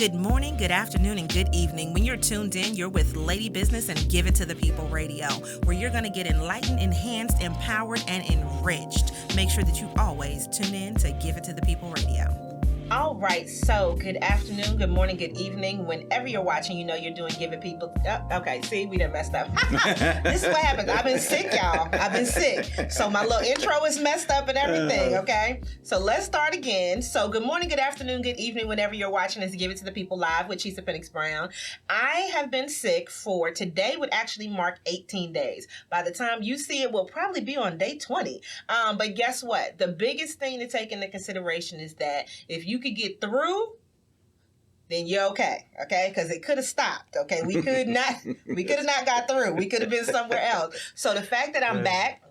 Good morning, good afternoon, and good evening. When you're tuned in, you're with Lady Business and Give It to the People Radio, where you're going to get enlightened, enhanced, empowered, and enriched. Make sure that you always tune in to Give It to the People Radio. All right, so good afternoon, good morning, good evening. Whenever you're watching, you know you're doing Give It People. Okay, see, we done messed up. This is what happens. I've been sick, y'all. I've been sick. So my little intro is messed up and everything, okay? So let's start again. So good morning, good afternoon, good evening, whenever you're watching this Give It to the People live with Chisa Pennix-Brown. I have been sick for, today would actually mark 18 days. By the time you see it, we'll probably be on day 20. But guess what? The biggest thing to take into consideration is that if you could get through, then you're okay, because it could have stopped, okay? We could have not got through. We could have been somewhere else. So the fact that I'm back,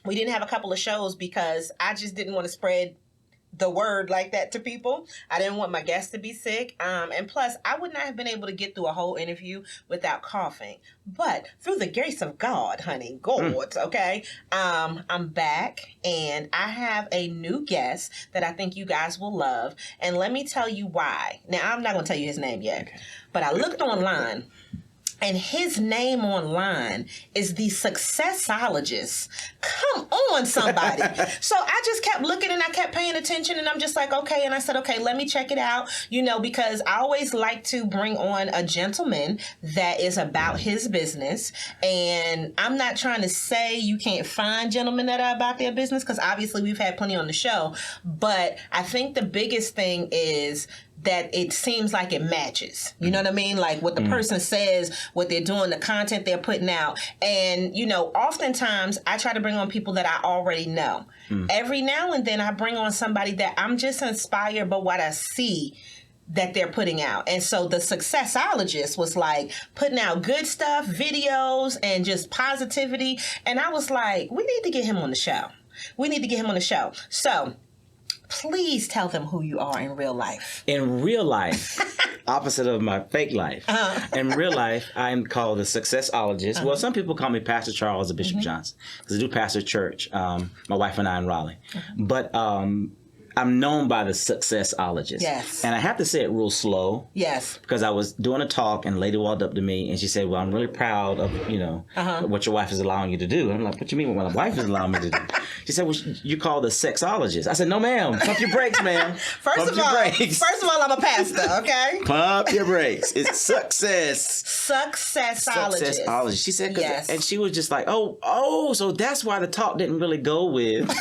we didn't have a couple of shows because I just didn't want to spread the word like that to people. I didn't want my guests to be sick. And plus, I would not have been able to get through a whole interview without coughing. But through the grace of God, honey, okay? I'm back, and I have a new guest that I think you guys will love. And let me tell you why. Now, I'm not going to tell you his name yet, but I looked online. And his name online is the Successologist. Come on, somebody. So I just kept looking and I kept paying attention, and I'm just like, okay. And I said, okay, let me check it out, because I always like to bring on a gentleman that is about his business. And I'm not trying to say you can't find gentlemen that are about their business, because obviously we've had plenty on the show. But I think the biggest thing is that it seems like it matches. You know what I mean? Like what the person says, what they're doing, the content they're putting out. And, oftentimes I try to bring on people that I already know. Every now and then I bring on somebody that I'm just inspired by what I see that they're putting out. And so the Successologist was like putting out good stuff, videos, and just positivity. And I was like, we need to get him on the show. So please tell them who you are in real life. In real life, opposite of my fake life. In real life, I'm called the Successologist. Well, some people call me Pastor Charles or Bishop Johnson, because I do pastor church, my wife and I in Raleigh. But I'm known by the Successologist. Yes. And I have to say it real slow. Yes. Because I was doing a talk and a lady walked up to me and she said, well, I'm really proud of, what your wife is allowing you to do. And I'm like, what you mean what my wife is allowing me to do? She said, well, you call the sexologist. I said, no, ma'am. Pump your brakes, ma'am. First of all, I'm a pastor, okay? Pump your brakes. It's Successologist. Successologist. She said, yes. And she was just like, oh, so that's why the talk didn't really go with...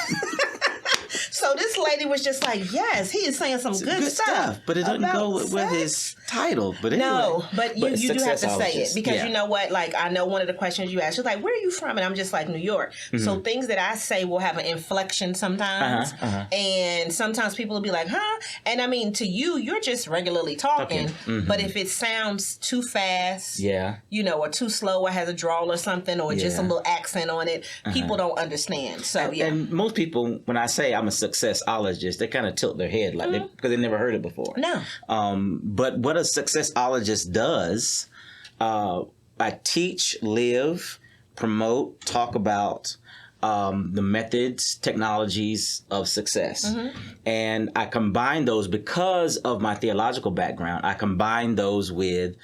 So this lady was just like, yes, he is saying some good stuff. But it doesn't go with his title. But anyway, no, but you do have to say it, because you know what? Like, I know one of the questions you asked, she's like, where are you from? And I'm just like, New York. So things that I say will have an inflection sometimes. And sometimes people will be like, huh? And I mean, to you, you're just regularly talking. But if it sounds too fast, or too slow, or has a drawl or something, or just a little accent on it, people don't understand. So, And most people, when I say I'm a successologist, they kind of tilt their head because they never heard it before. No. But what a successologist does, I teach, live, promote, talk about the methods, technologies of success. And I combine those because of my theological background. I combine those with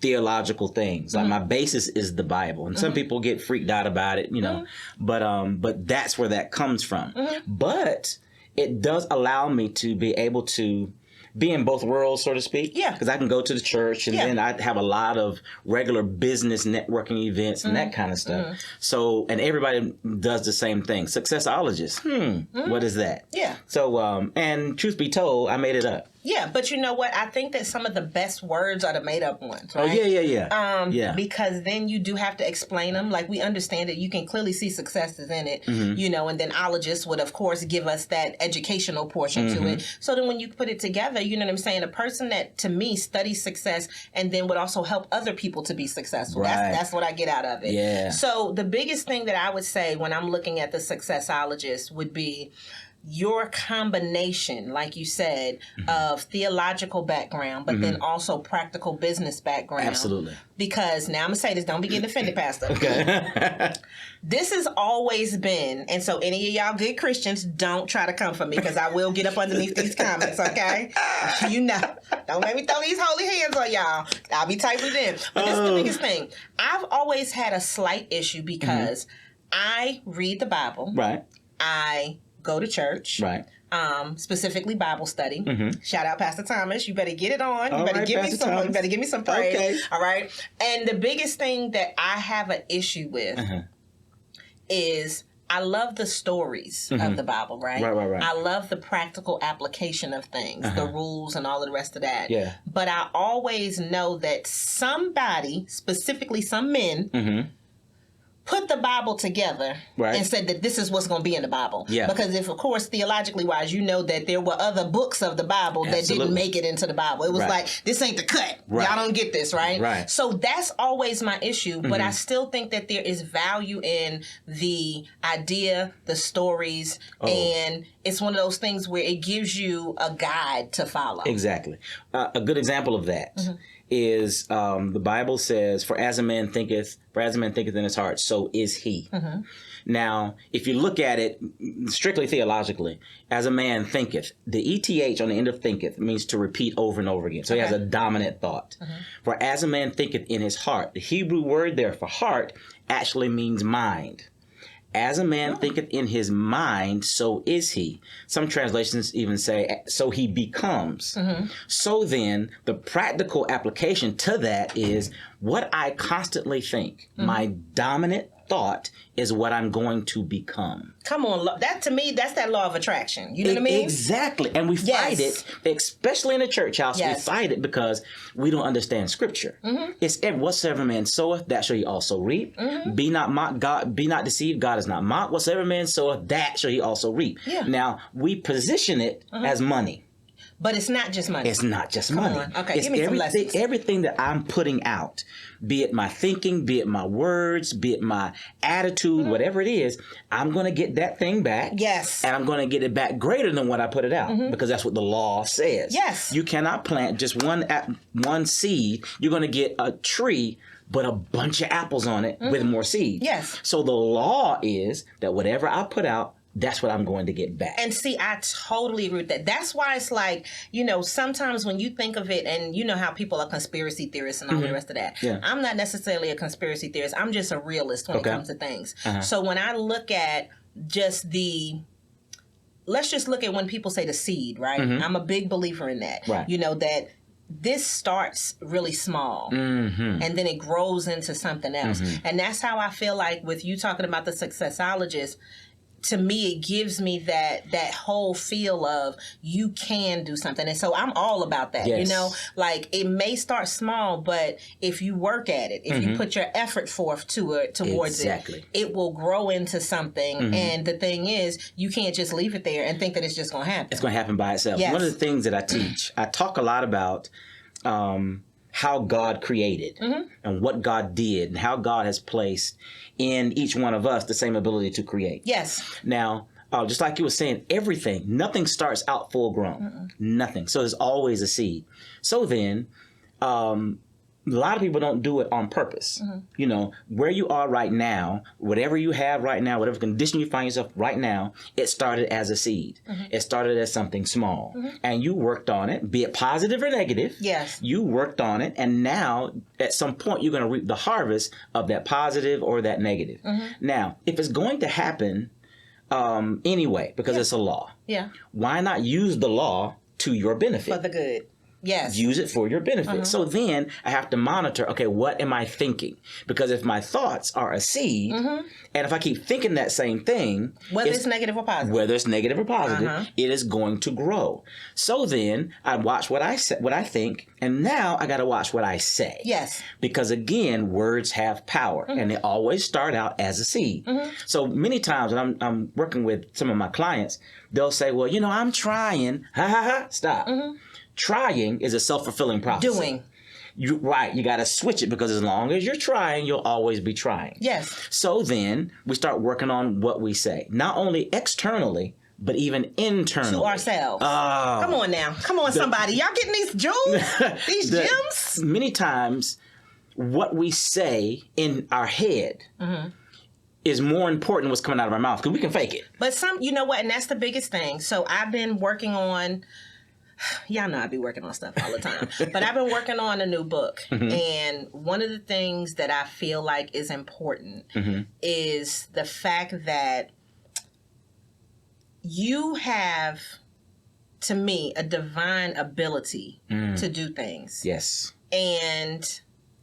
theological things. Like my basis is the Bible, and some people get freaked out about it, but that's where that comes from. But it does allow me to be able to be in both worlds, so to speak. Yeah. Because I can go to the church, and then I have a lot of regular business networking events and that kind of stuff. So, and everybody does the same thing. Successologist. What is that? Yeah. So, and truth be told, I made it up. Yeah, but you know what? I think that some of the best words are the made-up ones, right? Oh, yeah. Because then you do have to explain them. Like, we understand that you can clearly see successes in it, and then ologists would, of course, give us that educational portion to it. So then when you put it together, you know what I'm saying? A person that, to me, studies success and then would also help other people to be successful. Right. That's what I get out of it. Yeah. So the biggest thing that I would say when I'm looking at the successologist would be, your combination, like you said, of theological background, but then also practical business background. Absolutely. Because now I'm going to say this, don't be getting offended, Pastor. Okay. This has always been, and so any of y'all good Christians, don't try to come for me because I will get up underneath these comments, okay? You know, don't make me throw these holy hands on y'all. I'll be tight with them. But this is the biggest thing. I've always had a slight issue because I read the Bible. Right. I go to church. Right. Specifically Bible study. Shout out Pastor Thomas. You better get it on. You better give me some. Thomas. You better give me some praise. Okay. All right. And the biggest thing that I have an issue with is I love the stories of the Bible. Right. Right. I love the practical application of things, the rules, and all of the rest of that. Yeah. But I always know that somebody, specifically some men, put the Bible together and said that this is what's going to be in the Bible. Yeah. Because if, of course, theologically wise, you know that there were other books of the Bible that didn't make it into the Bible. It was like, this ain't the cut. Y'all don't get this, right? Right. So that's always my issue. But I still think that there is value in the idea, the stories, and it's one of those things where it gives you a guide to follow. Exactly. A good example of that is the Bible says, for as a man thinketh in his heart, so is he. Now, if you look at it strictly theologically, as a man thinketh, the ETH on the end of thinketh means to repeat over and over again. So he has a dominant thought. For as a man thinketh in his heart, the Hebrew word there for heart actually means mind. As a man thinketh in his mind, so is he. Some translations even say, so he becomes. So then, the practical application to that is what I constantly think. My dominant thought is what I'm going to become. Come on, that to me, that's that law of attraction. You know what I mean? Exactly. And we fight it, especially in the church house, we fight it because we don't understand scripture. It's whatsoever man soweth, that shall he also reap. Be not mocked, God, be not deceived, God is not mocked. Whatsoever man soweth, that shall he also reap. Now, we position it as money. But it's not just money. It's not just money. Okay, it's give me some lessons. Everything that I'm putting out, be it my thinking, be it my words, be it my attitude, whatever it is, I'm going to get that thing back. Yes. And I'm going to get it back greater than what I put it out because that's what the law says. Yes. You cannot plant just one seed. You're going to get a tree, but a bunch of apples on it with more seed. Yes. So the law is that whatever I put out, that's what I'm going to get back. And see, I totally agree with that. That's why it's like, you know, sometimes when you think of it, and you know how people are conspiracy theorists and all the rest of that. Yeah. I'm not necessarily a conspiracy theorist. I'm just a realist when it comes to things. So when I look at just let's just look at when people say the seed, right? I'm a big believer in that. Right. You know, that this starts really small and then it grows into something else. And that's how I feel like with you talking about the successologist, to me, it gives me that whole feel of you can do something. And so I'm all about that, you know, like it may start small, but if you work at it, if you put your effort forth towards it, it will grow into something. And the thing is, you can't just leave it there and think that it's just going to happen. It's going to happen by itself. Yes. One of the things that I teach, I talk a lot about how God created and what God did and how God has placed in each one of us the same ability to create. Yes. Now, just like you were saying, nothing starts out full grown. Nothing. So there's always a seed. So then, a lot of people don't do it on purpose. You know, where you are right now, whatever you have right now, whatever condition you find yourself right now, it started as a seed. It started as something small. And you worked on it, be it positive or negative. Yes. You worked on it, and now at some point you're going to reap the harvest of that positive or that negative. Now, if it's going to happen anyway, because it's a law, why not use the law to your benefit? For the good. Yes. Use it for your benefit. So then I have to monitor, okay, what am I thinking? Because if my thoughts are a seed, and if I keep thinking that same thing, whether it's negative or positive, it is going to grow. So then I watch what I think, and now I got to watch what I say. Yes. Because again, words have power, and they always start out as a seed. So many times when I'm working with some of my clients, they'll say, well, you know, I'm trying. Stop. Trying is a self-fulfilling prophecy. Doing. You got to switch it because as long as you're trying, you'll always be trying. Yes. So then we start working on what we say, not only externally, but even internally. To ourselves. Come on now. Come on, somebody. Y'all getting these jewels? These gems? Many times, what we say in our head is more important than what's coming out of our mouth, because we can fake it. But you know what? And that's the biggest thing. So I've been working on, y'all know I be working on stuff all the time, but I've been working on a new book. And one of the things that I feel like is important is the fact that you have, to me, a divine ability to do things. Yes. And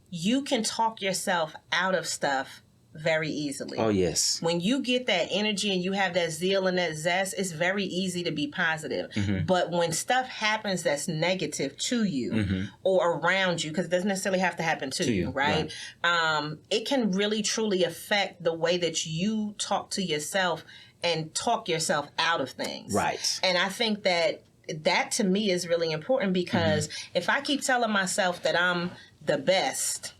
you can talk yourself out of stuff very easily. Oh, yes. When you get that energy and you have that zeal and that zest, it's very easy to be positive. But when stuff happens that's negative to you or around you, because it doesn't necessarily have to happen to you, right? It can really, truly affect the way that you talk to yourself and talk yourself out of things. Right. And I think that to me is really important, because if I keep telling myself that I'm the best,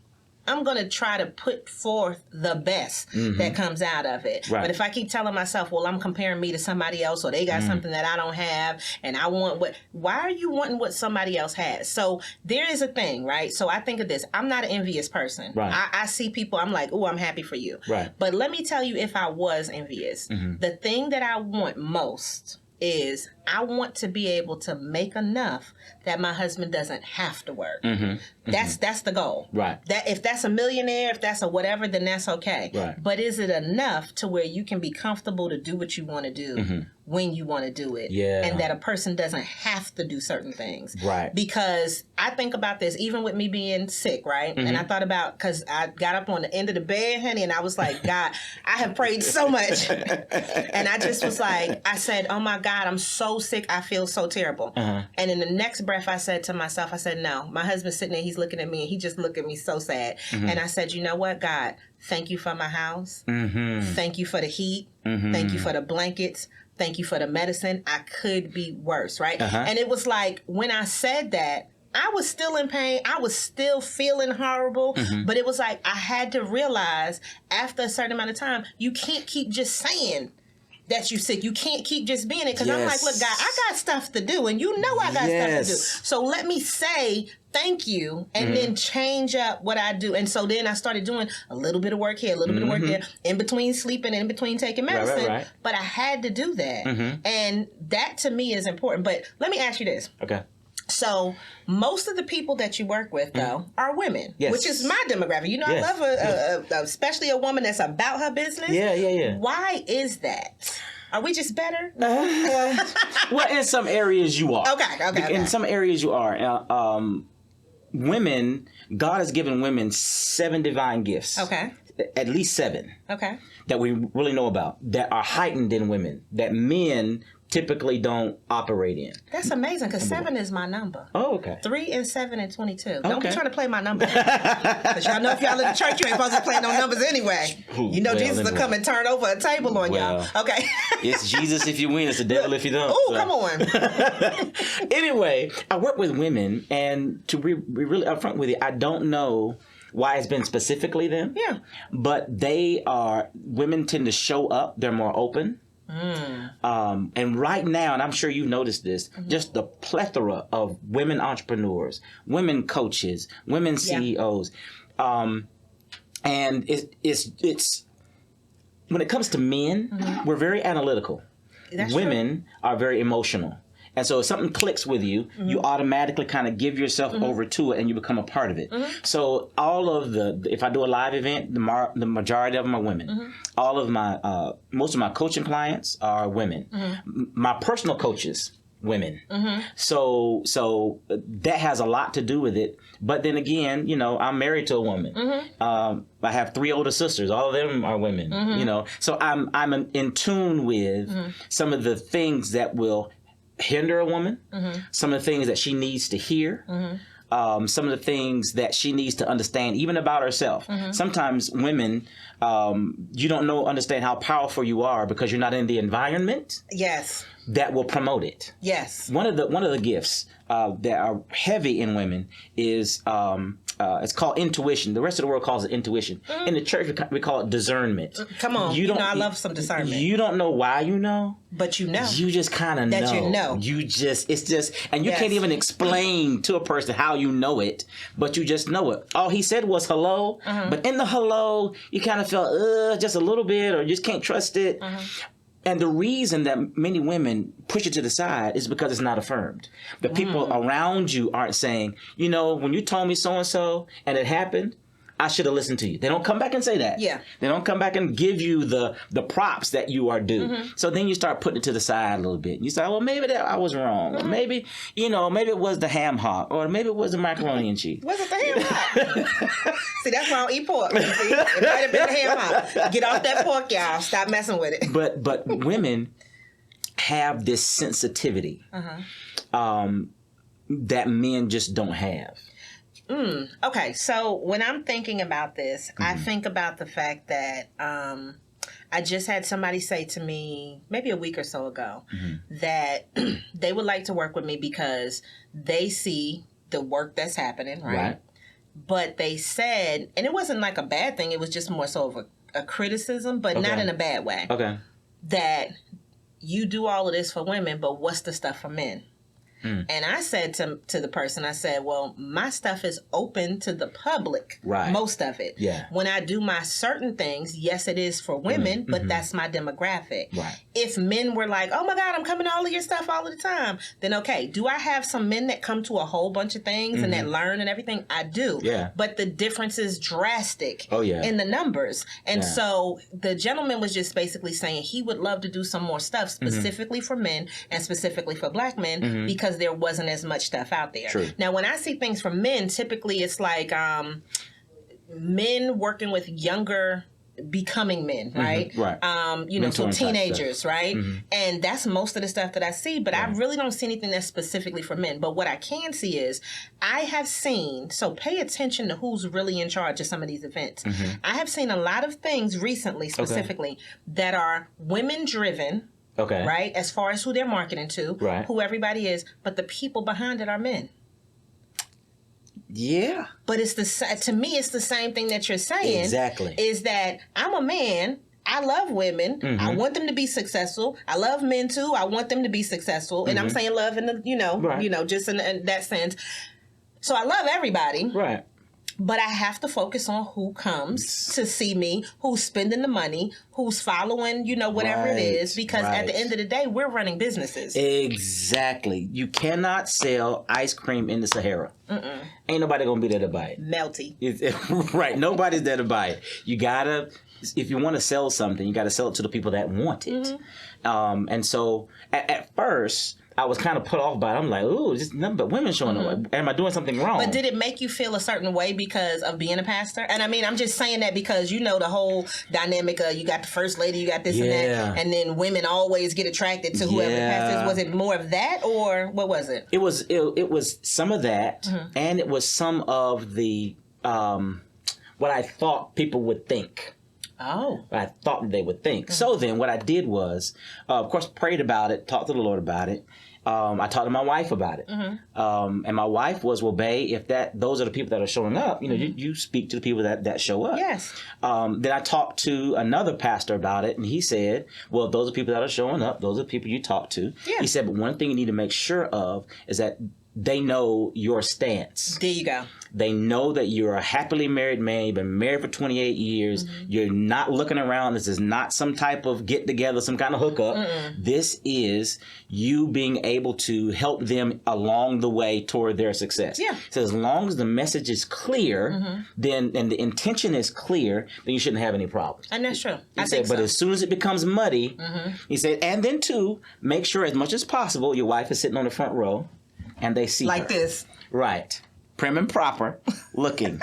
I'm going to try to put forth the best that comes out of it. Right. But if I keep telling myself, well, I'm comparing me to somebody else, or they got something that I don't have, and I want why are you wanting what somebody else has? So there is a thing, right? So I think of this. I'm not an envious person. Right. I see people, I'm like, oh, I'm happy for you. Right. But let me tell you, if I was envious, the thing that I want most is I want to be able to make enough that my husband doesn't have to work. That's the goal. Right. That if that's a millionaire, if that's a whatever, then that's okay. Right. But is it enough to where you can be comfortable to do what you want to do when you want to do it? Yeah. And that a person doesn't have to do certain things. Right. Because I think about this, even with me being sick, right? And I thought about, because I got up on the end of the bed, honey, and I was like, God, I have prayed so much. And I just was like, I said, oh my God, I'm so sick. I feel so terrible. And in the next breath, I said to myself, I said, no, my husband's sitting there, he's looking at me, and he just looked at me so sad. And I said, you know what, God, thank you for my house. Thank you for the heat. Thank you for the blankets. Thank you for the medicine. I could be worse, right? And it was like, when I said that, I was still in pain. I was still feeling horrible. But it was like, I had to realize after a certain amount of time, you can't keep just saying that you sick. You can't keep just being it. Because I'm like, look, God, I got stuff to do. And you know I got stuff to do. So let me say thank you and then change up what I do. And so then I started doing a little bit of work here, a little bit of work there, in between sleeping, in between taking medicine. Right. But I had to do that. And that to me is important. But let me ask you this. Okay. So most of the people that you work with, though, are women, which is my demographic. You know, I love especially a woman that's about her business. Yeah. Why is that? Are we just better? Well, in some areas you are. Okay. In some areas you are. Women, God has given women 7 divine gifts. Okay. At least 7. Okay. That we really know about, that are heightened in women, that men typically don't operate in. That's amazing, because 7 is my number. Oh, okay. 3 and 7 and 22. Don't be trying to play my number. Because y'all know if y'all in the church, you ain't supposed to play no numbers anyway. You know Jesus will come and turn over a table on y'all. Okay. It's Jesus if you win, it's the devil if you don't. Oh, come on. Anyway, I work with women, and to be really upfront with you, I don't know why it's been specifically them. Yeah. But women tend to show up, they're more open. And right now, and I'm sure you've noticed this, just the plethora of women entrepreneurs, women coaches, women CEOs. And it's when it comes to men, we're very analytical. Women are very emotional. And so if something clicks with you, you automatically kind of give yourself over to it and you become a part of it. So all of if I do a live event, the majority of them are women. All of most of my coaching clients are women. My personal coaches, women. So that has a lot to do with it. But then again, you know, I'm married to a woman. I have 3 older sisters. All of them are women. You know, so I'm in tune with some of the things that will hinder a woman, some of the things that she needs to hear, some of the things that she needs to understand, even about herself. Sometimes women, you don't understand how powerful you are because you're not in the environment that will promote it. One of the gifts that are heavy in women is it's called intuition. The rest of the world calls it intuition. In the church, we call it discernment. Come on, I love some discernment. You don't know why you know, but you know. You just kind of know. That you know. It's just, and you can't even explain to a person how you know it, but you just know it. All he said was hello, but in the hello, you kind of felt just a little bit, or you just can't trust it. And the reason that many women push it to the side is because it's not affirmed. The people around you aren't saying, when you told me so-and-so and it happened, I should have listened to you. They don't come back and say that. Yeah. They don't come back and give you the props that you are due. So then you start putting it to the side a little bit. You say, well, maybe I was wrong. Or maybe, maybe it was the ham hock. Or maybe it was the macaroni and cheese. Was it the ham hock? See, that's why I don't eat pork. See? It might have been the ham hock. Get off that pork, y'all. Stop messing with it. But women have this sensitivity that men just don't have. Okay, so when I'm thinking about this, I think about the fact that I just had somebody say to me maybe a week or so ago that they would like to work with me because they see the work that's happening, right? But they said, and it wasn't like a bad thing, it was just more so of a criticism, but not in a bad way. Okay. That you do all of this for women, but what's the stuff for men? And I said to the person, I said, well, my stuff is open to the public, most of it. Yeah. When I do my certain things, yes, it is for women, but that's my demographic. Right. If men were like, oh my God, I'm coming to all of your stuff all of the time, then okay. Do I have some men that come to a whole bunch of things and that learn and everything? I do. Yeah. But the difference is drastic in the numbers. And so the gentleman was just basically saying he would love to do some more stuff specifically for men and specifically for black men because there wasn't as much stuff out there. True. Now, when I see things from men, typically it's like men working with younger becoming men, right? Right. So teenagers, right? And that's most of the stuff that I see, but I really don't see anything that's specifically for men. But what I can see is I have seen, so pay attention to who's really in charge of some of these events. I have seen a lot of things recently, specifically, that are women driven. Okay. Right? As far as who they're marketing to, who everybody is, but the people behind it are men. Yeah. But to me, it's the same thing that you're saying. Exactly. Is that I'm a man. I love women. I want them to be successful. I love men too. I want them to be successful. And I'm saying love in the, just in that sense. So I love everybody. Right. But I have to focus on who comes to see me, who's spending the money, who's following, whatever it is. Because at the end of the day, we're running businesses. Exactly. You cannot sell ice cream in the Sahara. Ain't nobody going to be there to buy it. Melty. Right. Nobody's there to buy it. You got to, if you want to sell something, you got to sell it to the people that want it. And so at first, I was kind of put off by it. I'm like, ooh, just nothing but women showing up. Am I doing something wrong? But did it make you feel a certain way because of being a pastor? And I mean, I'm just saying that because the whole dynamic of you got the first lady, you got this and that, and then women always get attracted to whoever the pastor is. Was it more of that, or what was it? It was some of that, and it was some of the what I thought people would think. Oh. I thought they would think. So then what I did was, of course, prayed about it, talked to the Lord about it. I talked to my wife about it. And my wife was, well, bae, if those are the people that are showing up, you speak to the people that show up. Yes. Then I talked to another pastor about it, and he said, well, those are people that are showing up. Those are the people you talk to. Yeah. He said, but one thing you need to make sure of is that they know your stance. There you go. They know that you're a happily married man. You've been married for 28 years. You're not looking around. This is not some type of get together, some kind of hookup. This is you being able to help them along the way toward their success. Yeah. So as long as the message is clear, then and the intention is clear, then you shouldn't have any problems. And that's true. He said, but as soon as it becomes muddy, he said, and then too, make sure as much as possible your wife is sitting on the front row and they see like her. This. Right. Prim and proper looking.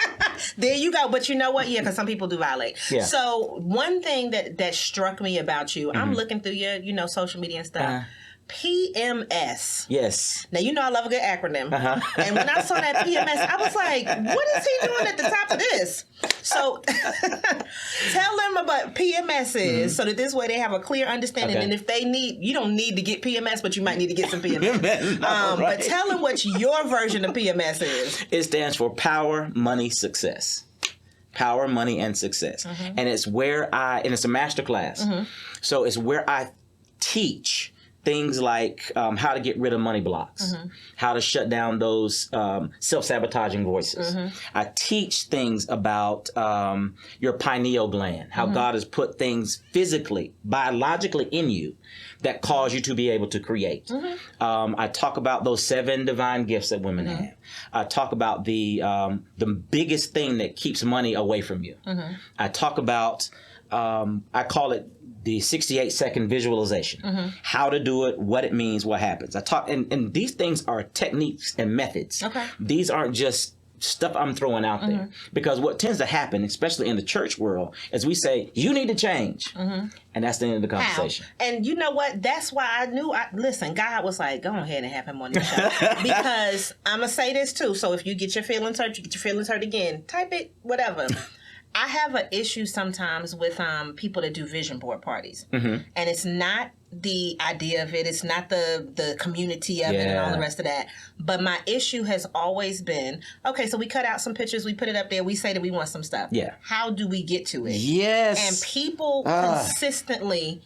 There you go. But you know what? Yeah, because some people do violate. Yeah. So one thing that struck me about you, I'm looking through your, social media and stuff. PMS. Yes. Now, you know I love a good acronym. Uh-huh. And when I saw that PMS, I was like, what is he doing at the top of this? So tell them about PMS is so that this way they have a clear understanding. Okay. And if they need, you don't need to get PMS, but you might need to get some PMS. Right. But tell them what your version of PMS is. It stands for Power, Money, Success. Power, Money, and Success. And it's where and it's a master class. So it's where I teach things like how to get rid of money blocks, how to shut down those self-sabotaging voices. I teach things about your pineal gland, how God has put things physically, biologically in you that cause you to be able to create. I talk about those 7 divine gifts that women have. I talk about the biggest thing that keeps money away from you. I talk about, I call it the 68-second visualization, how to do it, what it means, what happens. I talk, and these things are techniques and methods. Okay. These aren't just stuff I'm throwing out there. Because what tends to happen, especially in the church world, is we say, you need to change. And that's the end of the conversation. How? And you know what? That's why I knew, listen, God was like, go ahead and have him on the show. Because I'm going to say this too. So if you get your feelings hurt, you get your feelings hurt again. Type it, whatever. I have an issue sometimes with people that do vision board parties. And it's not the idea of it. It's not the community of it and all the rest of that. But my issue has always been, okay, so we cut out some pictures, we put it up there, we say that we want some stuff. Yeah. How do we get to it? Yes. And people consistently...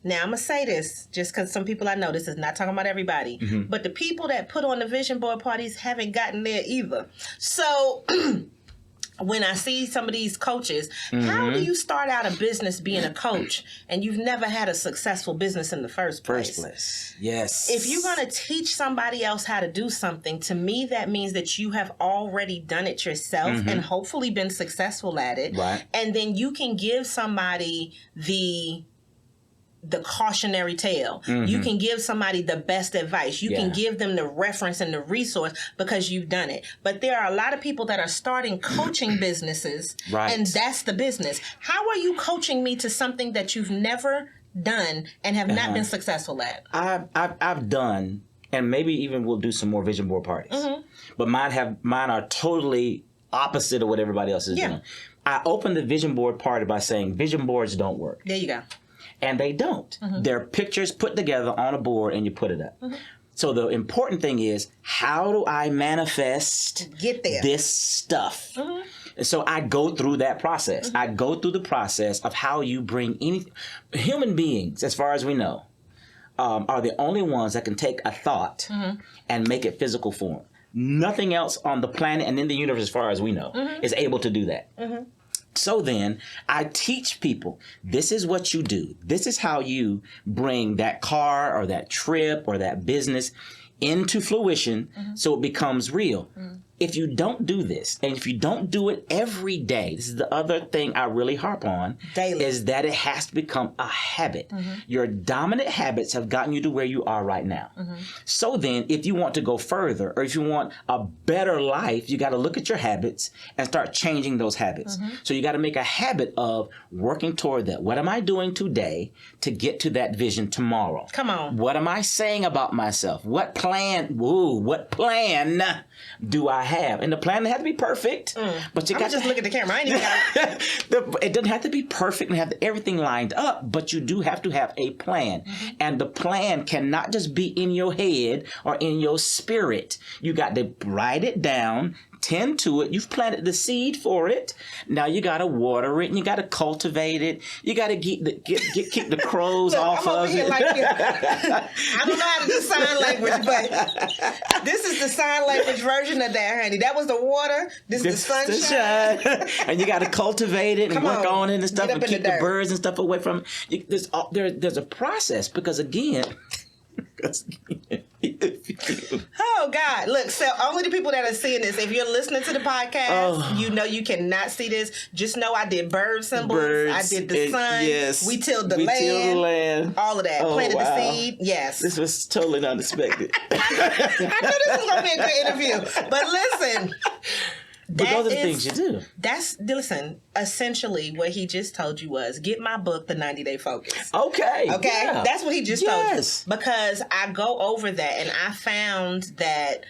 Now, I'm going to say this, just because some people I know, this is not talking about everybody, but the people that put on the vision board parties haven't gotten there either. So... when I see some of these coaches, how do you start out a business being a coach and you've never had a successful business in the first place? Yes. If you're going to teach somebody else how to do something, to me, that means that you have already done it yourself and hopefully been successful at it. Right. And then you can give somebody the cautionary tale. You can give somebody the best advice. You can give them the reference and the resource because you've done it. But there are a lot of people that are starting coaching businesses, and that's the business. How are you coaching me to something that you've never done and have not been successful at? I've done, and maybe even we'll do some more vision board parties. But mine are totally opposite of what everybody else is doing. I opened the vision board party by saying vision boards don't work. There you go. And they don't. They're pictures put together on a board and you put it up. So the important thing is, how do I manifest this stuff? And so I go through that process. I go through the process of how you bring anything. Human beings, as far as we know, are the only ones that can take a thought and make it physical form. Nothing else on the planet and in the universe, as far as we know, is able to do that. So then I teach people, this is what you do. This is how you bring that car or that trip or that business into fruition so it becomes real. If you don't do this, and if you don't do it every day, this is the other thing I really harp on, daily, is that it has to become a habit. Your dominant habits have gotten you to where you are right now. So then, if you want to go further, or if you want a better life, you got to look at your habits and start changing those habits. So you got to make a habit of working toward that. What am I doing today to get to that vision tomorrow? Come on. What am I saying about myself? What plan do I have? And the plan doesn't have to be perfect, but you got to just look at the camera. I ain't even got it doesn't have to be perfect and have everything lined up, but you do have to have a plan. And the plan cannot just be in your head or in your spirit. You got to write it down, tend to it. You've planted the seed for it. Now you got to water it and you got to cultivate it. You got to keep the crows Look, off I'm over of here it. Like I don't know how to do sign language, but this is the sign language version of that, honey. That was the water. This is the sunshine. And you got to cultivate it and work on it and stuff and keep the birds and stuff away from it. There's a process because again. Oh God! Look, so only the people that are seeing this. If you're listening to the podcast, you know you cannot see this. Just know I did bird symbols. I did the sun. Yes, we tilled the land. All of that. Planted the seed. Yes. This was totally unexpected. I knew this was gonna be a good interview. But listen. But those are the things you do. Listen, essentially what he just told you was, get my book, The 90-Day Focus. Okay. Yeah. That's what he just told you. Because I go over that and I found that,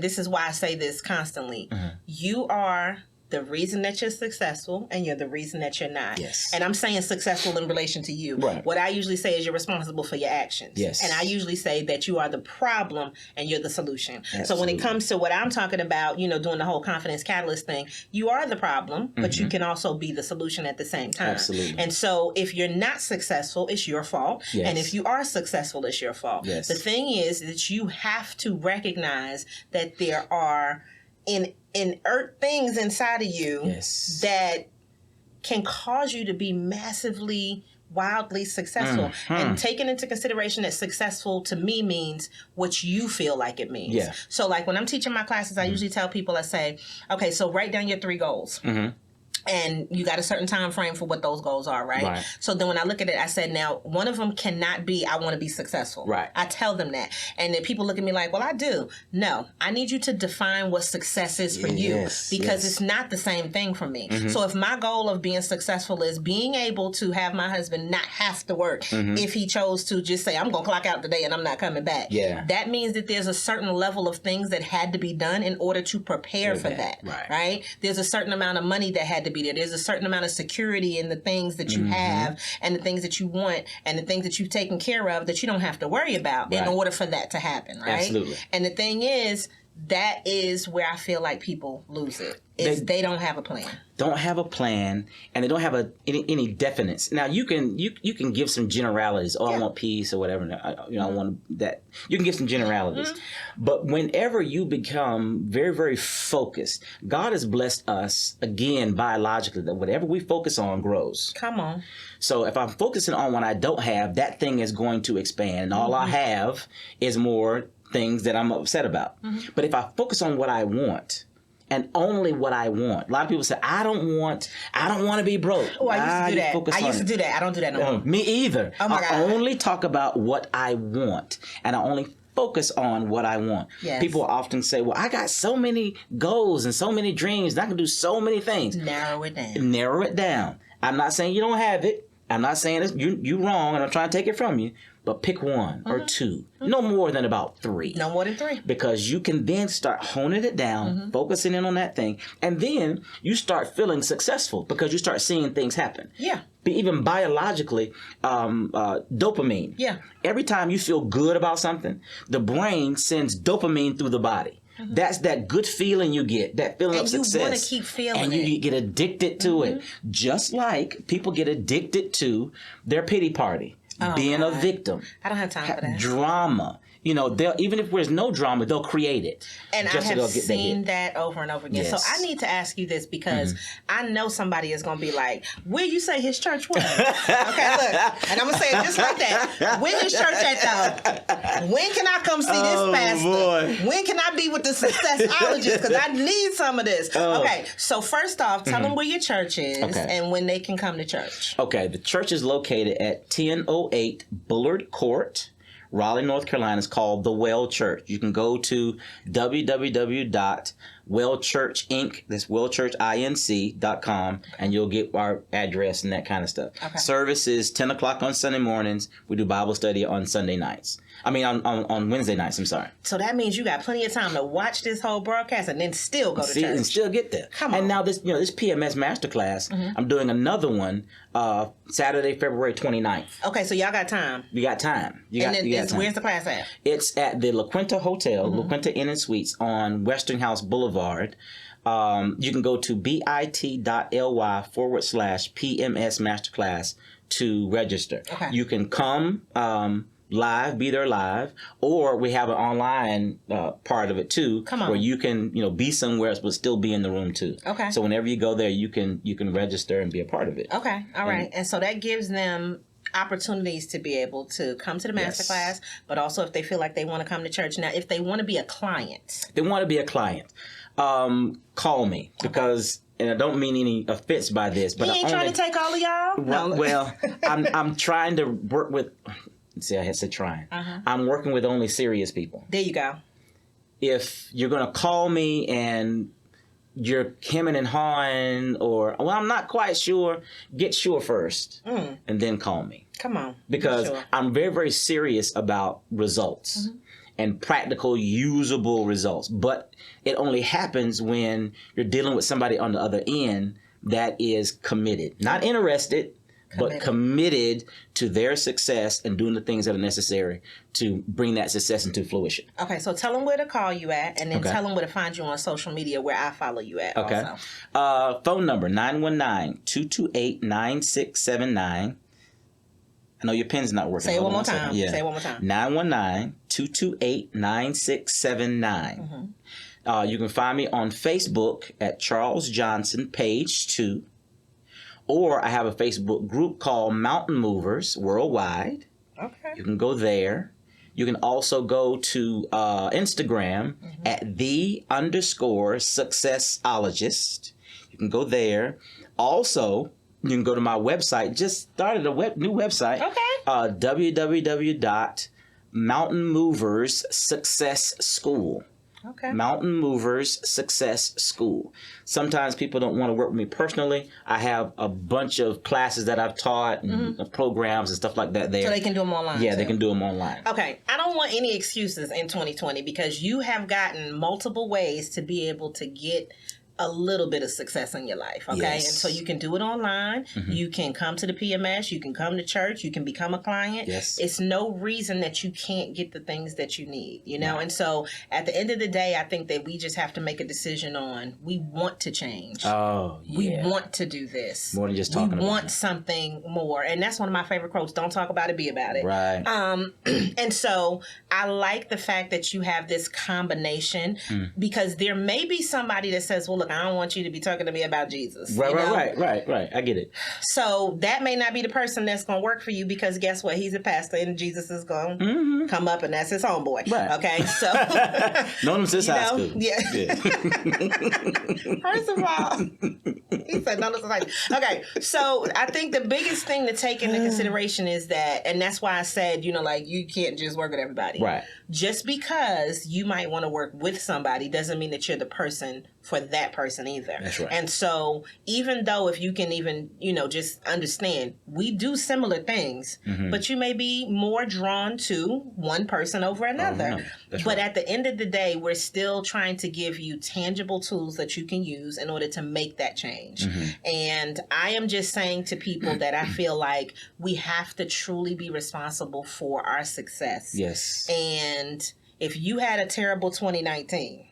this is why I say this constantly, you are the reason that you're successful and you're the reason that you're not. Yes. And I'm saying successful in relation to you. Right. What I usually say is you're responsible for your actions. Yes. And I usually say that you are the problem and you're the solution. Absolutely. So when it comes to what I'm talking about, doing the whole confidence catalyst thing, you are the problem, but you can also be the solution at the same time. Absolutely. And so if you're not successful, it's your fault. Yes. And if you are successful, it's your fault. Yes. The thing is that you have to recognize that there are inert things inside of you that can cause you to be massively, wildly successful. And taking into consideration that successful to me means what you feel like it means. Yeah. So like when I'm teaching my classes, I usually tell people, I say, okay, so write down your 3 goals. And you got a certain time frame for what those goals are, right? So then when I look at it, I said, now, one of them cannot be, I want to be successful. Right. I tell them that. And then people look at me like, well, I do. No, I need you to define what success is for you, because it's not the same thing for me. So if my goal of being successful is being able to have my husband not have to work if he chose to just say, I'm going to clock out today and I'm not coming back. That means that there's a certain level of things that had to be done in order to prepare for that. Right. There's a certain amount of money that had to be there. There's a certain amount of security in the things that you have and the things that you want and the things that you've taken care of that you don't have to worry about in order for that to happen, right? Absolutely. And the thing is, that is where I feel like people lose it. They don't have a plan. Don't have a plan, and they don't have any definites. Now you can give some generalities. Oh, I want peace or whatever. I want that. You can give some generalities, but whenever you become very, very focused, God has blessed us again biologically that whatever we focus on grows. Come on. So if I'm focusing on what I don't have, that thing is going to expand, and all I have is more things that I'm upset about. But if I focus on what I want, and only what I want. A lot of people say, I don't want to be broke. Oh, I used to do that. I used to do that. I don't do that no more. Me either. Oh my God. I only talk about what I want, and I only focus on what I want. Yes. People often say, well, I got so many goals and so many dreams, and I can do so many things. Narrow it down. Narrow it down. I'm not saying you don't have it. I'm not saying you're wrong, and I'm trying to take it from you. But pick one or two. No more than about 3. No more than 3. Because you can then start honing it down, focusing in on that thing. And then you start feeling successful because you start seeing things happen. Yeah. Even biologically, dopamine. Yeah. Every time you feel good about something, the brain sends dopamine through the body. That's that good feeling you get, that feeling of success. And you want to keep feeling it. And you get addicted to it. Just like people get addicted to their pity party. Being a victim. I don't have time for that. Drama. They'll, even if there's no drama, they'll create it. And I have seen that over and over again. Yes. So I need to ask you this because I know somebody is going to be like, where you say his church was? Okay, look. And I'm going to say it just like that. Where his church at, though? When can I come see this pastor? Boy. When can I be with the successologist? Because I need some of this. Okay, so first off, tell them where your church is and when they can come to church. Okay, the church is located at 1008 Bullard Court, Raleigh, North Carolina. Is called the Well Church. You can go to www.wellchurchinc, that's wellchurchinc.com, and you'll get our address and that kind of stuff. Service is 10 o'clock on Sunday mornings. We do Bible study on Sunday nights. On Wednesday nights, I'm sorry. So that means you got plenty of time to watch this whole broadcast and then still go to church. And still get there. Come on. And now this PMS Masterclass, I'm doing another one Saturday, February 29th. Okay, so y'all got time. You got time. Where's the class at? It's at the La Quinta Hotel, La Quinta Inn and Suites on Westinghouse Boulevard. You can go to bit.ly/PMS Masterclass to register. Okay. You can come be there live, or we have an online part of it too, where you can be somewhere else but still be in the room too. Okay. So whenever you go there, you can register and be a part of it. Okay. All right. And so that gives them opportunities to be able to come to the masterclass, but also if they feel like they want to come to church. Now, if they want to be a client, call me because. And I don't mean any offense by this, but he ain't trying to take all of y'all. Well, I'm trying to work with. See, I had to say trying. I'm working with only serious people. There you go. if you're going to call me and you're hemming and hawing, or, well, I'm not quite sure, get sure first and then call me. Come on. Because I'm very, very serious about results and practical, usable results. But it only happens when you're dealing with somebody on the other end that is committed. Not interested, but committed to their success and doing the things that are necessary to bring that success into fruition. Okay, so tell them where to call you at, and then tell them where to find you on social media where I follow you at also. Phone number, 919-228-9679. I know your pen's not working. Say it one more time. Yeah. Say it one more time. 919-228-9679. You can find me on Facebook at Charles Johnson, page 2. Or I have a Facebook group called Mountain Movers Worldwide. Okay. You can go there. You can also go to Instagram at _successologist. You can go there. Also, you can go to my website. Just started a new website. Okay. www.mountainmoverssuccessschool. Okay. Mountain Movers Success School. Sometimes people don't want to work with me personally. I have a bunch of classes that I've taught and programs and stuff like that there. So they can do them online. Yeah, they can do them online. Okay. I don't want any excuses in 2020 because you have gotten multiple ways to be able to get a little bit of success in your life, okay? Yes. And so you can do it online. You can come to the PMS. You can come to church. You can become a client. Yes. It's no reason that you can't get the things that you need, you know? And so at the end of the day, I think that we just have to make a decision on we want to change. Oh, yeah. We want to do this. More than just talking about it. We want something more. And that's one of my favorite quotes. Don't talk about it, be about it. Right. And so I like the fact that you have this combination because there may be somebody that says, well, look, I don't want you to be talking to me about Jesus. Right. I get it. So that may not be the person that's going to work for you because guess what? He's a pastor and Jesus is going to come up and that's his homeboy. Right. Okay, so. Known him since high school. Yeah. First of all, he said known him since high school. Okay, so I think the biggest thing to take into consideration is that, and that's why I said, you know, like you can't just work with everybody. Right. Just because you might want to work with somebody doesn't mean that you're the person for that person either. That's right. And so even though if you can even, you know, just understand, we do similar things, but you may be more drawn to one person over another. Oh, no. That's but right. at the end of the day, we're still trying to give you tangible tools that you can use in order to make that change. And I am just saying to people that I feel like we have to truly be responsible for our success. Yes. And if you had a terrible 2019,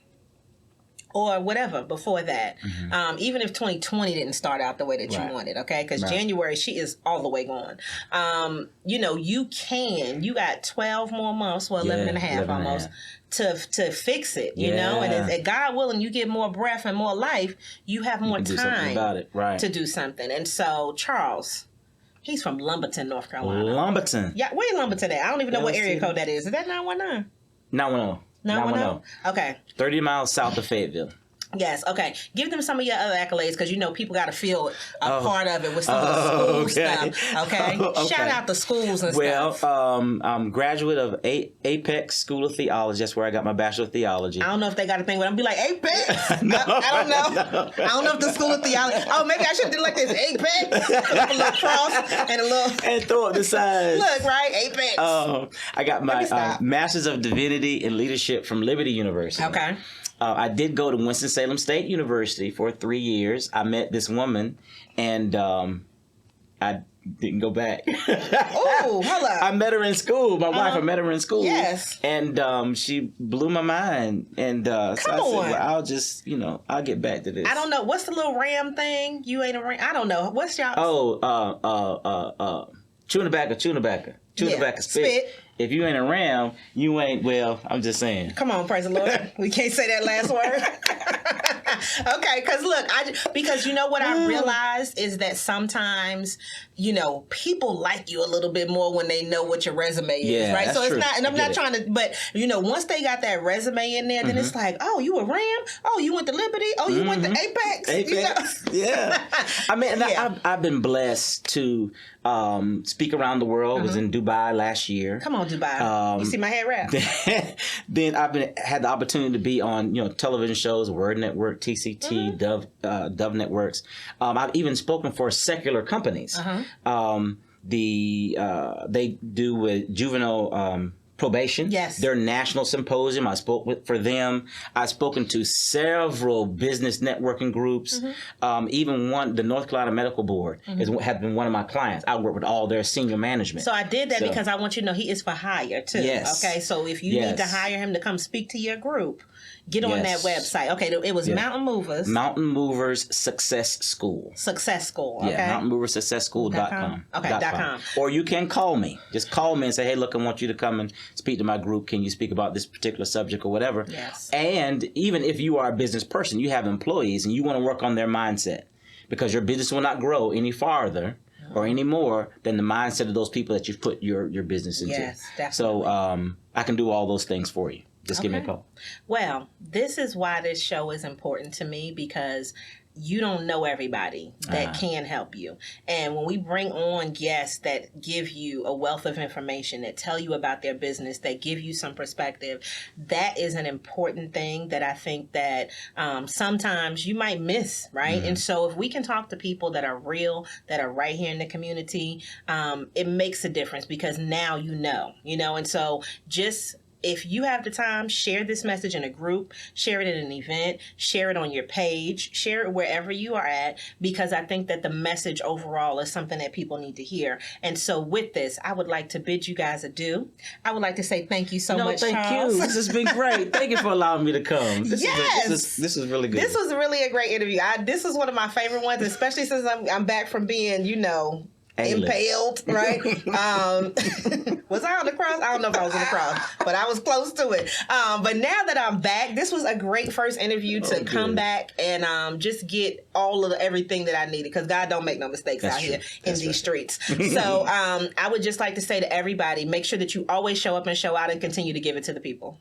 or whatever before that, even if 2020 didn't start out the way that you wanted, okay? Because January, she is all the way gone. You know, you got 12 more months, 11 and a half almost, to fix it, you know? And as God willing, you get more breath and more life, you have more time about it. Right. to do something. And so, Charles, he's from Lumberton, North Carolina. Lumberton. Yeah, where in Lumberton at? I don't even know what area code that is. Is that 919? 910. 910? Okay. 30 miles south of Fayetteville. Yes, okay. Give them some of your other accolades because, you know, people got to feel a part of it with some of the school stuff, okay? Shout out the schools and stuff. Well, I'm graduate of Apex School of Theology. That's where I got my Bachelor of Theology. I don't know if they got a thing, but I'm be like, Apex? No, I don't know. No. I don't know if the School of Theology. Oh, maybe I should do like this, Apex? Put a little cross and a little... And throw up the signs. Look, right? Apex. I got my Master's of Divinity in Leadership from Liberty University. Okay. I did go to Winston-Salem State University for 3 years. I met this woman, and I didn't go back. Oh, hello. I met her in school. My wife, I met her in school. Yes. And she blew my mind. And so I said, well, I'll just, I'll get back to this. I don't know. What's the little ram thing? You ain't a ram. I don't know. What's y'all? Chewing tobacco, spit. If you ain't a ram, you ain't, well, I'm just saying. Come on, praise the Lord. We can't say that last word. Okay, because look, because you know what I realized is that sometimes, people like you a little bit more when they know what your resume is, right? So it's true. Not, and I'm not trying to, but once they got that resume in there, then it's like, oh, you a Ram? Oh, you went to Liberty? Oh, you went to Apex? Yeah. I mean, I've been blessed to speak around the world. I was in Dubai Dubai last year. Come on, Dubai. You see my head wrap. Then I've had the opportunity to be on television shows, Word Network, TCT, Dove Networks. I've even spoken for secular companies. They do with juvenile probation. Yes. Their national symposium, I spoke for them. I've spoken to several business networking groups. Even the North Carolina Medical Board has been one of my clients. I work with all their senior management. So I did that because I want you to know he is for hire too. Yes. Okay, so if you need to hire him to come speak to your group, get on that website. Okay, it was Mountain Movers. Mountain Movers Success School. Success School, okay. Yeah, mountainmoversuccessschool.com. Okay, .com. Or you can call me. Just call me and say, hey, look, I want you to come and speak to my group. Can you speak about this particular subject or whatever? Yes. And even if you are a business person, you have employees and you want to work on their mindset because your business will not grow any farther or any more than the mindset of those people that you've put your business into. Yes, definitely. So I can do all those things for you. Just give me a call. Well, this is why this show is important to me because you don't know everybody that can help you. And when we bring on guests that give you a wealth of information, that tell you about their business, that give you some perspective, that is an important thing that I think that sometimes you might miss, right? And so if we can talk to people that are real, that are right here in the community, it makes a difference because now you know, and so just if you have the time, share this message in a group, share it at an event, share it on your page, share it wherever you are at, because I think that the message overall is something that people need to hear. And so with this, I would like to bid you guys adieu. I would like to say thank you so much, Charles. Thank you. This has been great. Thank you for allowing me to come. This is really good. This was really a great interview. This is one of my favorite ones, especially since I'm back from being, impaled, right? Was I on the cross? I don't know if I was on the cross, but I was close to it. But now that I'm back, this was a great first interview to come back and just get all of everything that I needed because God don't make no mistakes out here in these streets. So I would just like to say to everybody, make sure that you always show up and show out and continue to give it to the people.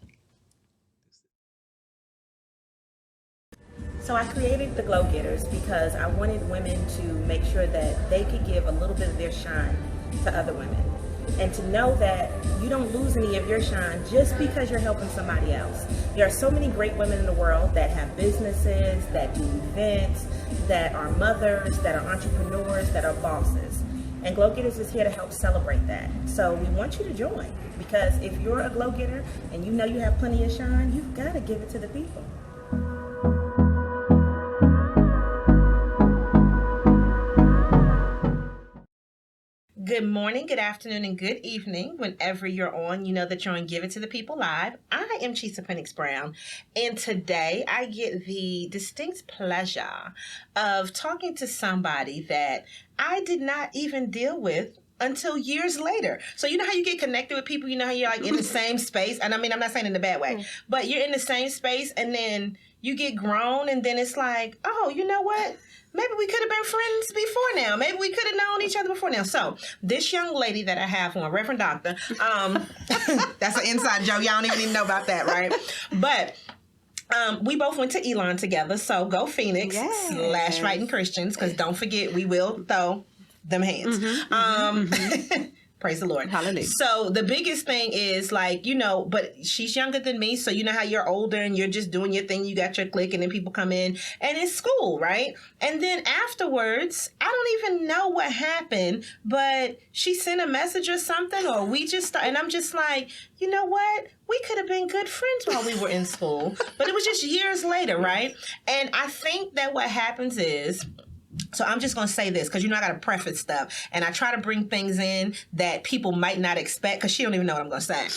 So I created the Glow Getters because I wanted women to make sure that they could give a little bit of their shine to other women. And to know that you don't lose any of your shine just because you're helping somebody else. There are so many great women in the world that have businesses, that do events, that are mothers, that are entrepreneurs, that are bosses. And Glow Getters is here to help celebrate that. So we want you to join because if you're a Glow Getter and you know you have plenty of shine, you've got to give it to the people. Good morning, good afternoon, and good evening. Whenever you're on, you know that you're on Give It to the People Live. I am Chisa Pennix-Brown, and today I get the distinct pleasure of talking to somebody that I did not even deal with until years later. So you know how you get connected with people, you know how you're like in the same space, and I mean, I'm not saying in a bad way, but you're in the same space, and then you get grown, and then it's like, oh, you know what? Maybe we could have been friends before now. Maybe we could have known each other before now. So this young lady that I have on, Reverend Doctor, that's an inside joke. Y'all don't even know about that, right? But we both went to Elon together. So go Phoenix / Fighting Christians, because don't forget, we will throw them hands. Praise the Lord. Hallelujah. So the biggest thing is but she's younger than me. So you know how you're older and you're just doing your thing. You got your clique and then people come in and it's school, right? And then afterwards, I don't even know what happened, but she sent a message or something or we just started, and I'm just like, you know what? We could have been good friends while we were in school, but it was just years later, right? And I think that what happens is, so I'm just going to say this because, I got to preface stuff. And I try to bring things in that people might not expect because she don't even know what I'm going to say.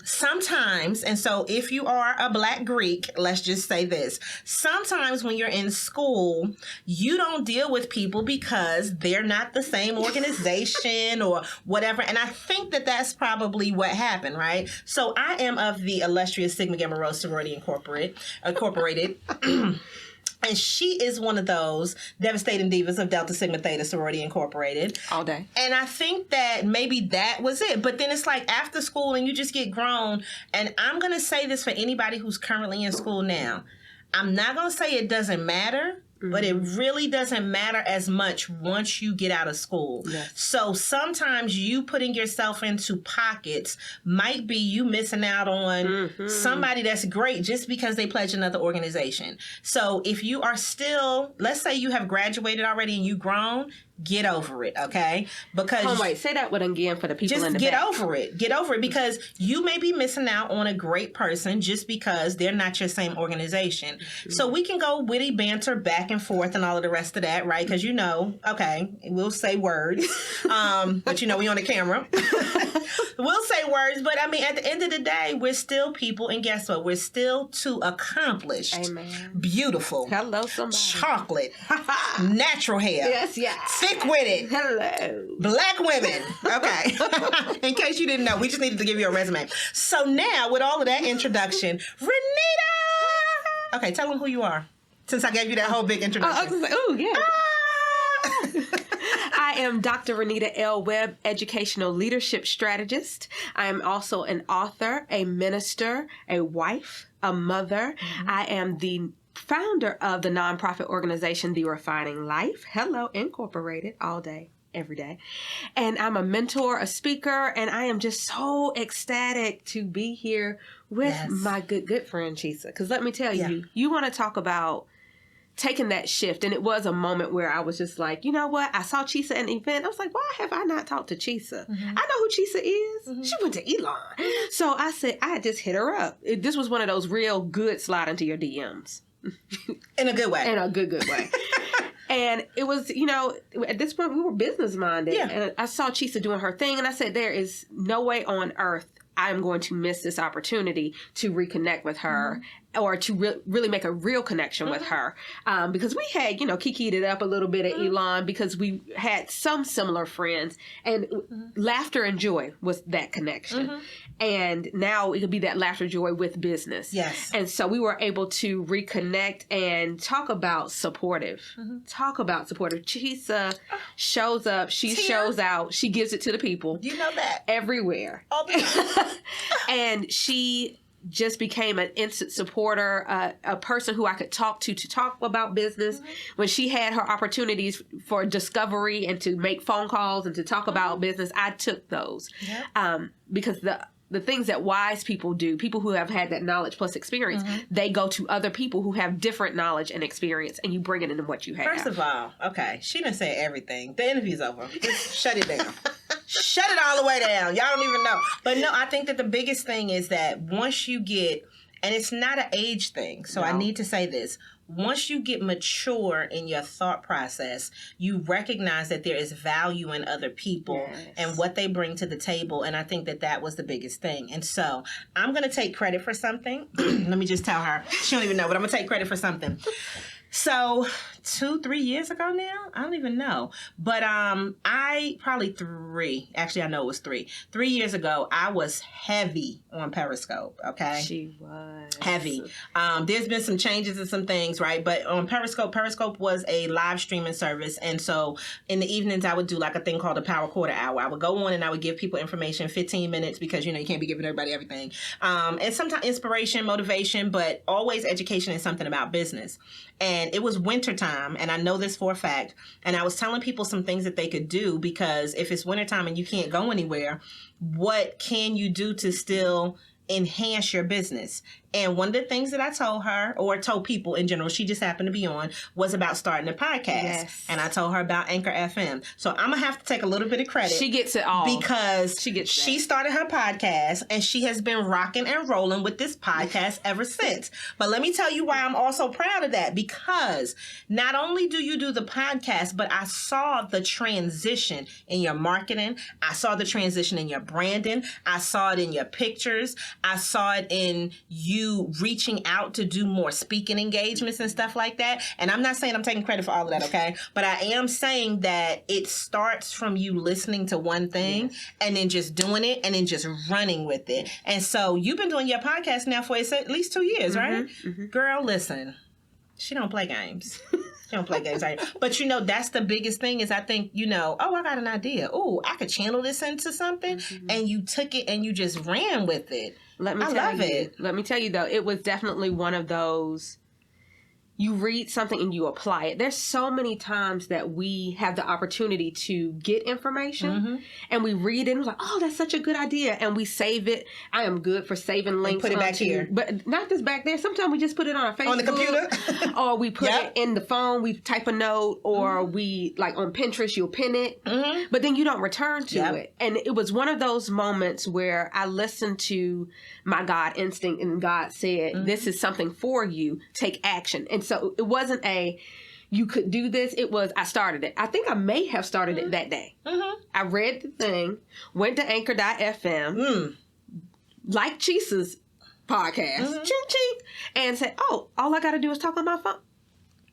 Sometimes, and so if you are a Black Greek, let's just say this. Sometimes when you're in school, you don't deal with people because they're not the same organization or whatever. And I think that that's probably what happened, right? So I am of the illustrious Sigma Gamma Rho Sorority Incorporated. And she is one of those devastating divas of Delta Sigma Theta Sorority Incorporated. All day. And I think that maybe that was it. But then it's like after school and you just get grown. And I'm going to say this for anybody who's currently in school now. I'm not going to say it doesn't matter. but it really doesn't matter as much once you get out of school. Yes. So sometimes you putting yourself into pockets might be you missing out on somebody that's great just because they pledge another organization. So if you are still, let's say you have graduated already and you've grown, get over it, okay? Because wait, say that one again for the people just in the get back. over it. Get over it because you may be missing out on a great person just because they're not your same organization. So we can go witty banter back and forth and all of the rest of that, right? Because okay, we'll say words, but we on the camera. We'll say words, but I mean, at the end of the day, we're still people, and guess what? We're still too accomplished, Amen. beautiful, Hello, somebody. chocolate, natural hair, Yes. thick-witted, Hello. Black women. Okay. In case you didn't know, we just needed to give you a resume. So now, with all of that introduction, Renita! Okay, tell them who you are. Since I gave you that whole big introduction. I am Dr. Renita L. Webb, Educational Leadership Strategist. I am also an author, a minister, a wife, a mother. I am the founder of the nonprofit organization, The Refining Life. Hello, Incorporated, all day, every day. And I'm a mentor, a speaker, and I am just so ecstatic to be here with my good friend, Chisa. Because let me tell you, you want to talk about taking that shift. And it was a moment where I was just like, you know what? I saw Chisa at an event. I was like, why have I not talked to Chisa? I know who Chisa is. She went to Elon. So I said, I just hit her up. This was one of those real good slide into your DMs. In a good way. In a good way. And it was, at this point we were business minded. Yeah. And I saw Chisa doing her thing. And I said, there is no way on earth I'm going to miss this opportunity to reconnect with her or to really make a real connection with her. Because we had, kikied it up a little bit at Elon because we had some similar friends, and laughter and joy was that connection. And now it could be that laughter, joy with business. Yes. And so we were able to reconnect and talk about supportive. Chisa shows up, she shows out, she gives it to the people. You know that. Everywhere. All the time. And she just became an instant supporter, a person who I could talk to talk about business. When she had her opportunities for discovery and to make phone calls and to talk about business, I took those. Because the things that wise people do, people who have had that knowledge plus experience, they go to other people who have different knowledge and experience, and you bring it into what you have. First of all, okay, she didn't say everything. The interview's over. Just shut it down. Shut it all the way down. Y'all don't even know. But no, I think that the biggest thing is that once you get, and it's not an age thing, so I need to say this. Once you get mature in your thought process, you recognize that there is value in other people and what they bring to the table. And I think that that was the biggest thing. And so I'm going to take credit for something. Let me just tell her. She don't even know, but I'm going to take credit for something. So 2-3 years ago now, I don't even know, but I probably 3. Actually, I know it was 3. 3 years ago, I was heavy on Periscope. Okay, she was heavy. There's been some changes and some things, right? But on Periscope was a live streaming service, and so in the evenings, I would do like a thing called a Power Quarter Hour. I would go on and I would give people information, 15 minutes, because you can't be giving everybody everything, and sometimes inspiration, motivation, but always education and something about business. And it was wintertime, and I know this for a fact, and I was telling people some things that they could do, because if it's wintertime and you can't go anywhere, what can you do to still enhance your business? And one of the things that I told her, or told people in general, she just happened to be on, was about starting a podcast. Yes. And I told her about Anchor FM. So I'm going to have to take a little bit of credit. She gets it all. Because she started her podcast, and she has been rocking and rolling with this podcast ever since. But let me tell you why I'm also proud of that. Because not only do you do the podcast, but I saw the transition in your marketing. I saw the transition in your branding. I saw it in your pictures. I saw it in you reaching out to do more speaking engagements and stuff like that. And I'm not saying I'm taking credit for all of that, okay? But I am saying that it starts from you listening to one thing and then just doing it and then just running with it. And so you've been doing your podcast now for at least 2 years, right? Girl, listen, she don't play games. She don't play games. But that's the biggest thing is I think, I got an idea. Oh, I could channel this into something. And you took it and you just ran with it. Let me tell you though, it was definitely one of those you read something and you apply it. There's so many times that we have the opportunity to get information and we read it and we're like, oh, that's such a good idea. And we save it. I am good for saving links. Put it back here. But not this back there. Sometimes we just put it on our Facebook. On the computer? Or we put it in the phone. We type a note or we, like on Pinterest, you'll pin it. But then you don't return to it. And it was one of those moments where I listened to my God instinct and God said, this is something for you. Take action. And so it wasn't you could do this. It was, I started it. I think I may have started it that day. I read the thing, went to anchor.fm, like Chisa's podcast, ching, ching, and said, oh, all I got to do is talk on my phone.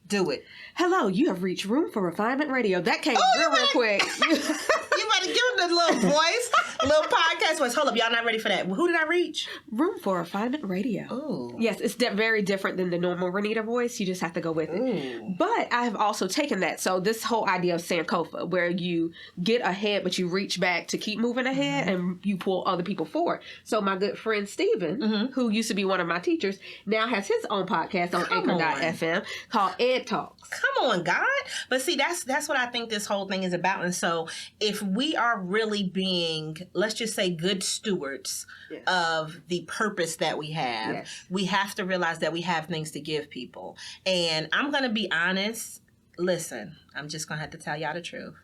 Do it. Hello, you have reached Room for Refinement Radio. That came real quick. You better give him the little voice, little podcast voice. Hold up, y'all not ready for that. Who did I reach? Room for Refinement Radio. Ooh. Yes, it's very different than the normal Renita voice. You just have to go with it. But I have also taken that. So this whole idea of Sankofa, where you get ahead, but you reach back to keep moving ahead and you pull other people forward. So my good friend Steven, who used to be one of my teachers, now has his own podcast on anchor.fm called Ed Talks. Come on, God. But see, that's what I think this whole thing is about. And so if we are really being, let's just say, good stewards of the purpose that we have, we have to realize that we have things to give people. And I'm going to be honest. Listen, I'm just going to have to tell y'all the truth.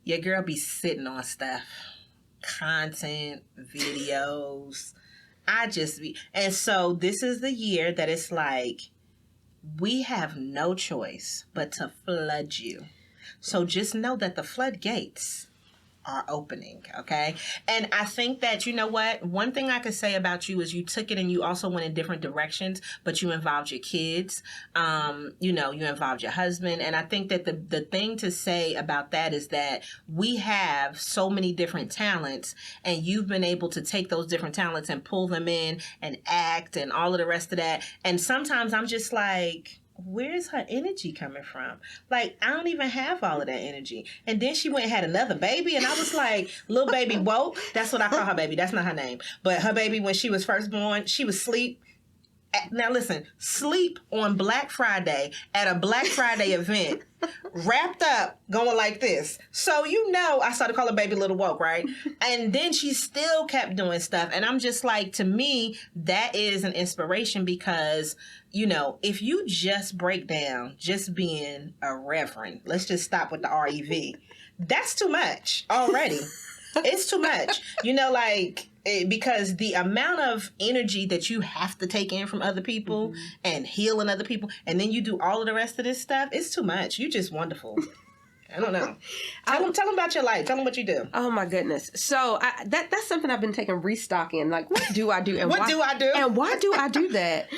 Your girl be sitting on stuff. Content, videos. And so this is the year that it's like, we have no choice but to flood you. So just know that the floodgates are opening, okay? And I think that, you know what? One thing I could say about you is you took it and you also went in different directions, but you involved your kids. You involved your husband. And I think that the thing to say about that is that we have so many different talents and you've been able to take those different talents and pull them in and act and all of the rest of that. And sometimes I'm just like, where's her energy coming from? Like, I don't even have all of that energy. And then she went and had another baby, and I was like, little baby woke. That's what I call her baby. That's not her name. But her baby, when she was first born, she was asleep. Now listen, sleep on Black Friday at a Black Friday event, wrapped up, going like this. So I started calling baby Little Woke, right? And then she still kept doing stuff. And I'm just like, to me, that is an inspiration because, if you just break down just being a reverend, let's just stop with the REV. That's too much already. It's too much. Because the amount of energy that you have to take in from other people and healing other people, and then you do all of the rest of this stuff, it's too much. You're just wonderful. I don't know. Tell them about your life. Tell them what you do. Oh, my goodness. So that's something I've been taking restock in. Like, what do I do? And what do I do? And why do I do that?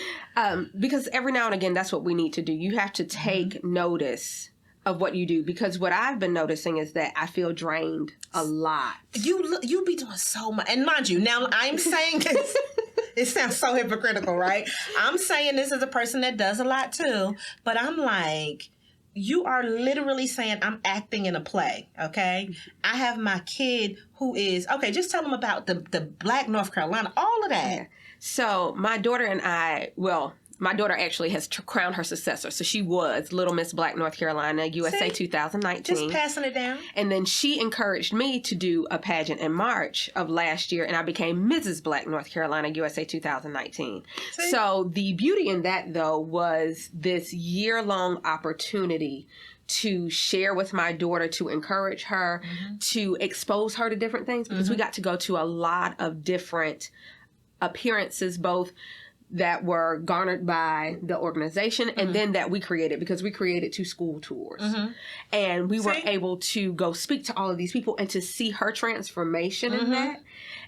Because every now and again, that's what we need to do. You have to take notice of what you do, because what I've been noticing is that I feel drained a lot. You be doing so much, and mind you, now I'm saying this. It sounds so hypocritical, right? I'm saying this as a person that does a lot too, but I'm like, you are literally saying I'm acting in a play, okay? I have my kid who is, okay, just tell them about the Black North Carolina, all of that. Yeah. So my daughter and I, my daughter actually has crowned her successor. So she was Little Miss Black North Carolina, USA 2019. Just passing it down. And then she encouraged me to do a pageant in March of last year, and I became Mrs. Black North Carolina, USA 2019. See? So the beauty in that, though, was this year-long opportunity to share with my daughter, to encourage her, to expose her to different things, because we got to go to a lot of different appearances, both that were garnered by the organization and then that we created, because we created 2 school tours. And we were able to go speak to all of these people and to see her transformation in that.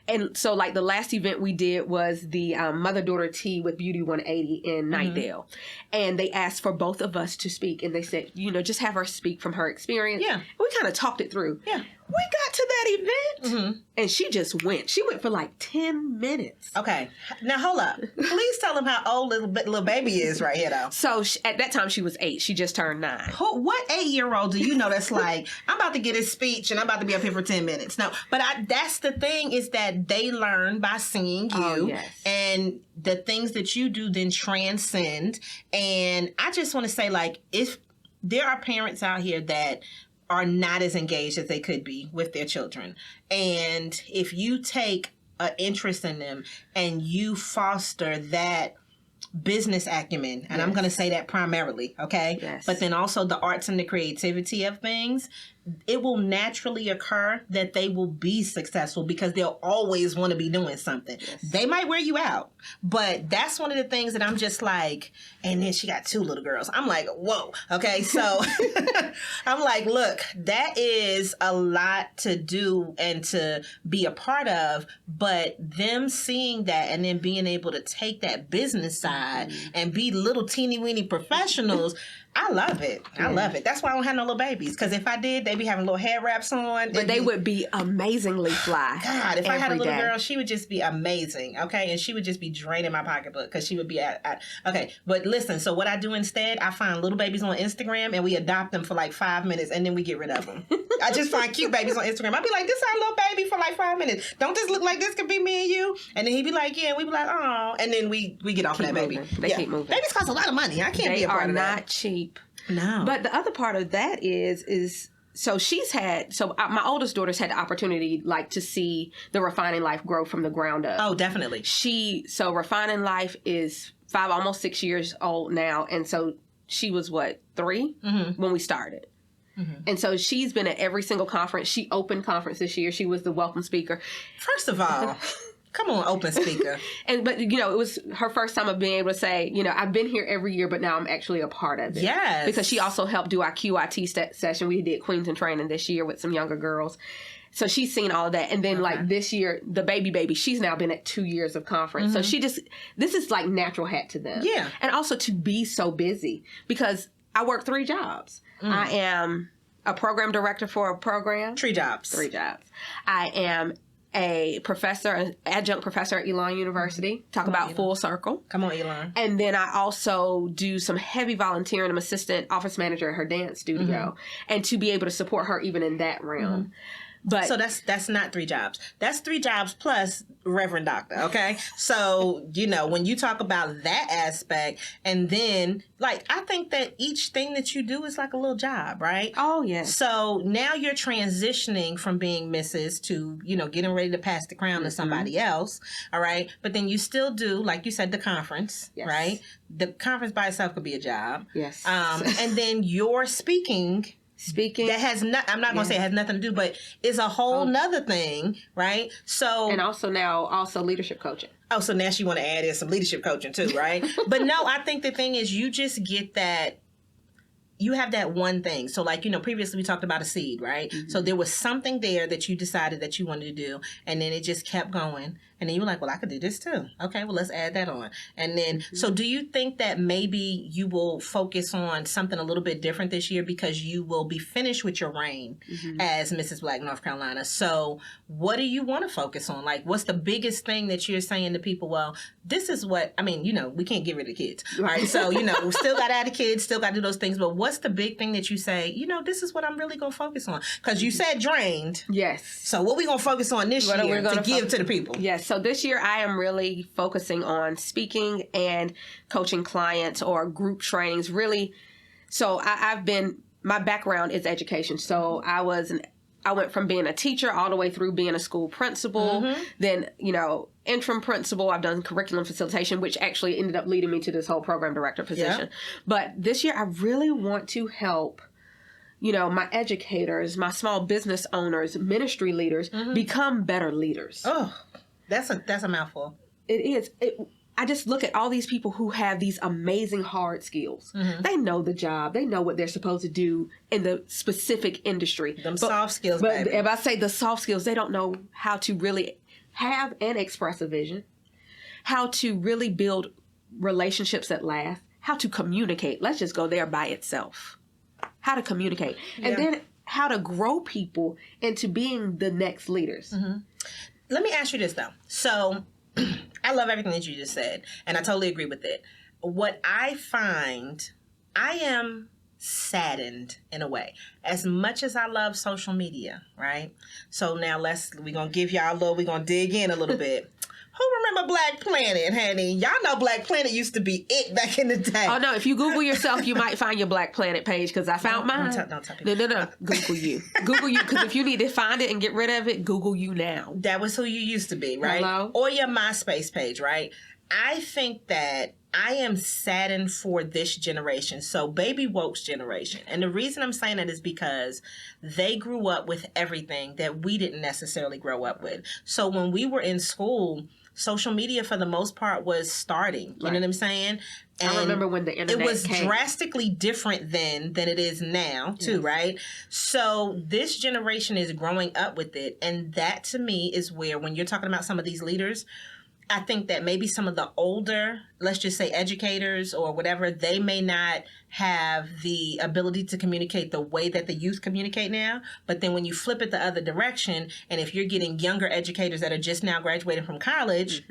And so, like, the last event we did was the mother-daughter tea with Beauty 180 in Nightdale. And they asked for both of us to speak. And they said, just have her speak from her experience. Yeah. And we kind of talked it through. Yeah. we got to that event, and she just went. She went for like 10 minutes. Okay. Now, hold up. Please tell them how old little baby is right here, though. So at that time, she was 8. She just turned 9. What 8-year-old do you know that's like, I'm about to get his speech and I'm about to be up here for 10 minutes? No, but that's the thing, is that they learn by seeing you. Oh, yes. And the things that you do then transcend. And I just want to say, like, if there are parents out here that are not as engaged as they could be with their children. And if you take an interest in them and you foster that business acumen, and I'm going to say that primarily, okay? Yes. But then also the arts and the creativity of things, it will naturally occur that they will be successful because they'll always want to be doing something. Yes. They might wear you out, but that's one of the things that I'm just like, and then she got 2 little girls. I'm like, whoa. Okay, so I'm like, look, that is a lot to do and to be a part of, but them seeing that and then being able to take that business side and be little teeny weeny professionals, I love it. I love it. That's why I don't have no little babies. Because if I did, they'd be having little head wraps on. But they would be amazingly fly. God, if I had a little day. girl, she would just be amazing. Okay. And she would just be draining my pocketbook because she would be okay. But listen, so what I do instead, I find little babies on Instagram and we adopt them for like 5 minutes and then we get rid of them. I just find cute babies on Instagram. I'd be like, this is our little baby for like 5 minutes. Don't this look like this could be me and you? And then he'd be like, yeah. And we'd be like, oh. And then we get off of that baby. They keep moving. Babies cost a lot of money. I can't be a part of that. They are not cheap. No. But the other part of that is so my oldest daughter's had the opportunity like to see the Refining Life grow from the ground up. Oh, definitely. So Refining Life is 5, almost 6 years old now. And so she was 3 when we started. Mm-hmm. And so she's been at every single conference. She opened conference this year. She was the welcome speaker. First of all, come on, open speaker. But it was her first time of being able to say, I've been here every year, but now I'm actually a part of it. Yes. Because she also helped do our QIT session. We did Queens in Training this year with some younger girls. So she's seen all of that. And then like this year, the baby, she's now been at 2 years of conference. So this is like natural hat to them. Yeah. And also to be so busy because I work 3 jobs. I am a program director for a program. 3 jobs. 3 jobs. I am a professor, an adjunct professor at Elon University. Talk about full circle. Come on, Elon. And then I also do some heavy volunteering. I'm assistant office manager at her dance studio. And to be able to support her even in that realm. But so that's not 3 jobs. That's 3 jobs plus Reverend Doctor, okay? So, when you talk about that aspect, and then, like, I think that each thing that you do is like a little job, right? Oh, yes. So now you're transitioning from being Mrs. to, getting ready to pass the crown to somebody else, all right? But then you still do, like you said, the conference, right? The conference by itself could be a job. Yes. And then you're speaking that has I'm not going to say it has nothing to do, but it's a whole nother thing, right? So and also leadership coaching. Oh, so now she want to add in some leadership coaching too, right? But no, I think the thing is you just get that. You have that one thing. So like, previously we talked about a seed, right? So there was something there that you decided that you wanted to do, and then it just kept going. And then you were like, well, I could do this too. Okay, well, let's add that on. And then, so do you think that maybe you will focus on something a little bit different this year because you will be finished with your reign as Mrs. Black North Carolina? So what do you want to focus on? Like, what's the biggest thing that you're saying to people? Well, this is what, we can't get rid of kids, right? So, we still got to add the kids, still got to do those things. But what's the big thing that you say, this is what I'm really going to focus on? Because you said drained. Yes. So what we going to focus on this year to give to the people? Yes. So this year I am really focusing on speaking and coaching clients or group trainings. Really, so my background is education. So I went from being a teacher all the way through being a school principal, then, interim principal. I've done curriculum facilitation, which actually ended up leading me to this whole program director position. Yeah. But this year I really want to help my educators, my small business owners, ministry leaders become better leaders. Oh, that's a mouthful. It is. I just look at all these people who have these amazing hard skills. They know the job. They know what they're supposed to do in the specific industry. Soft skills, but baby. If I say the soft skills, they don't know how to really have and express a vision, how to really build relationships that last, how to communicate. Let's just go there by itself. How to communicate. And then how to grow people into being the next leaders. Let me ask you this, though. So I love everything that you just said, and I totally agree with it. What I find, I am saddened in a way. As much as I love social media, right? So now we're going to give y'all we're going to dig in a little bit. Who remember Black Planet, honey? Y'all know Black Planet used to be it back in the day. Oh, no. If you Google yourself, you might find your Black Planet page, because I found mine. Don't tell people. No. Google you. Google you, because if you need to find it and get rid of it, Google you now. That was who you used to be, right? Hello? Or your MySpace page, right? I think that I am saddened for this generation. So baby woke's generation. And the reason I'm saying that is because they grew up with everything that we didn't necessarily grow up with. So when we were in school, social media for the most part was starting. You know what I'm saying? And I remember when the internet it was came. drastically different then than it is now, too, right? So this generation is growing up with it. And that to me is where, when you're talking about some of these leaders, I think that maybe some of the older, let's just say educators or whatever, they may not have the ability to communicate the way that the youth communicate now. But then when you flip it the other direction, and if you're getting younger educators that are just now graduating from college,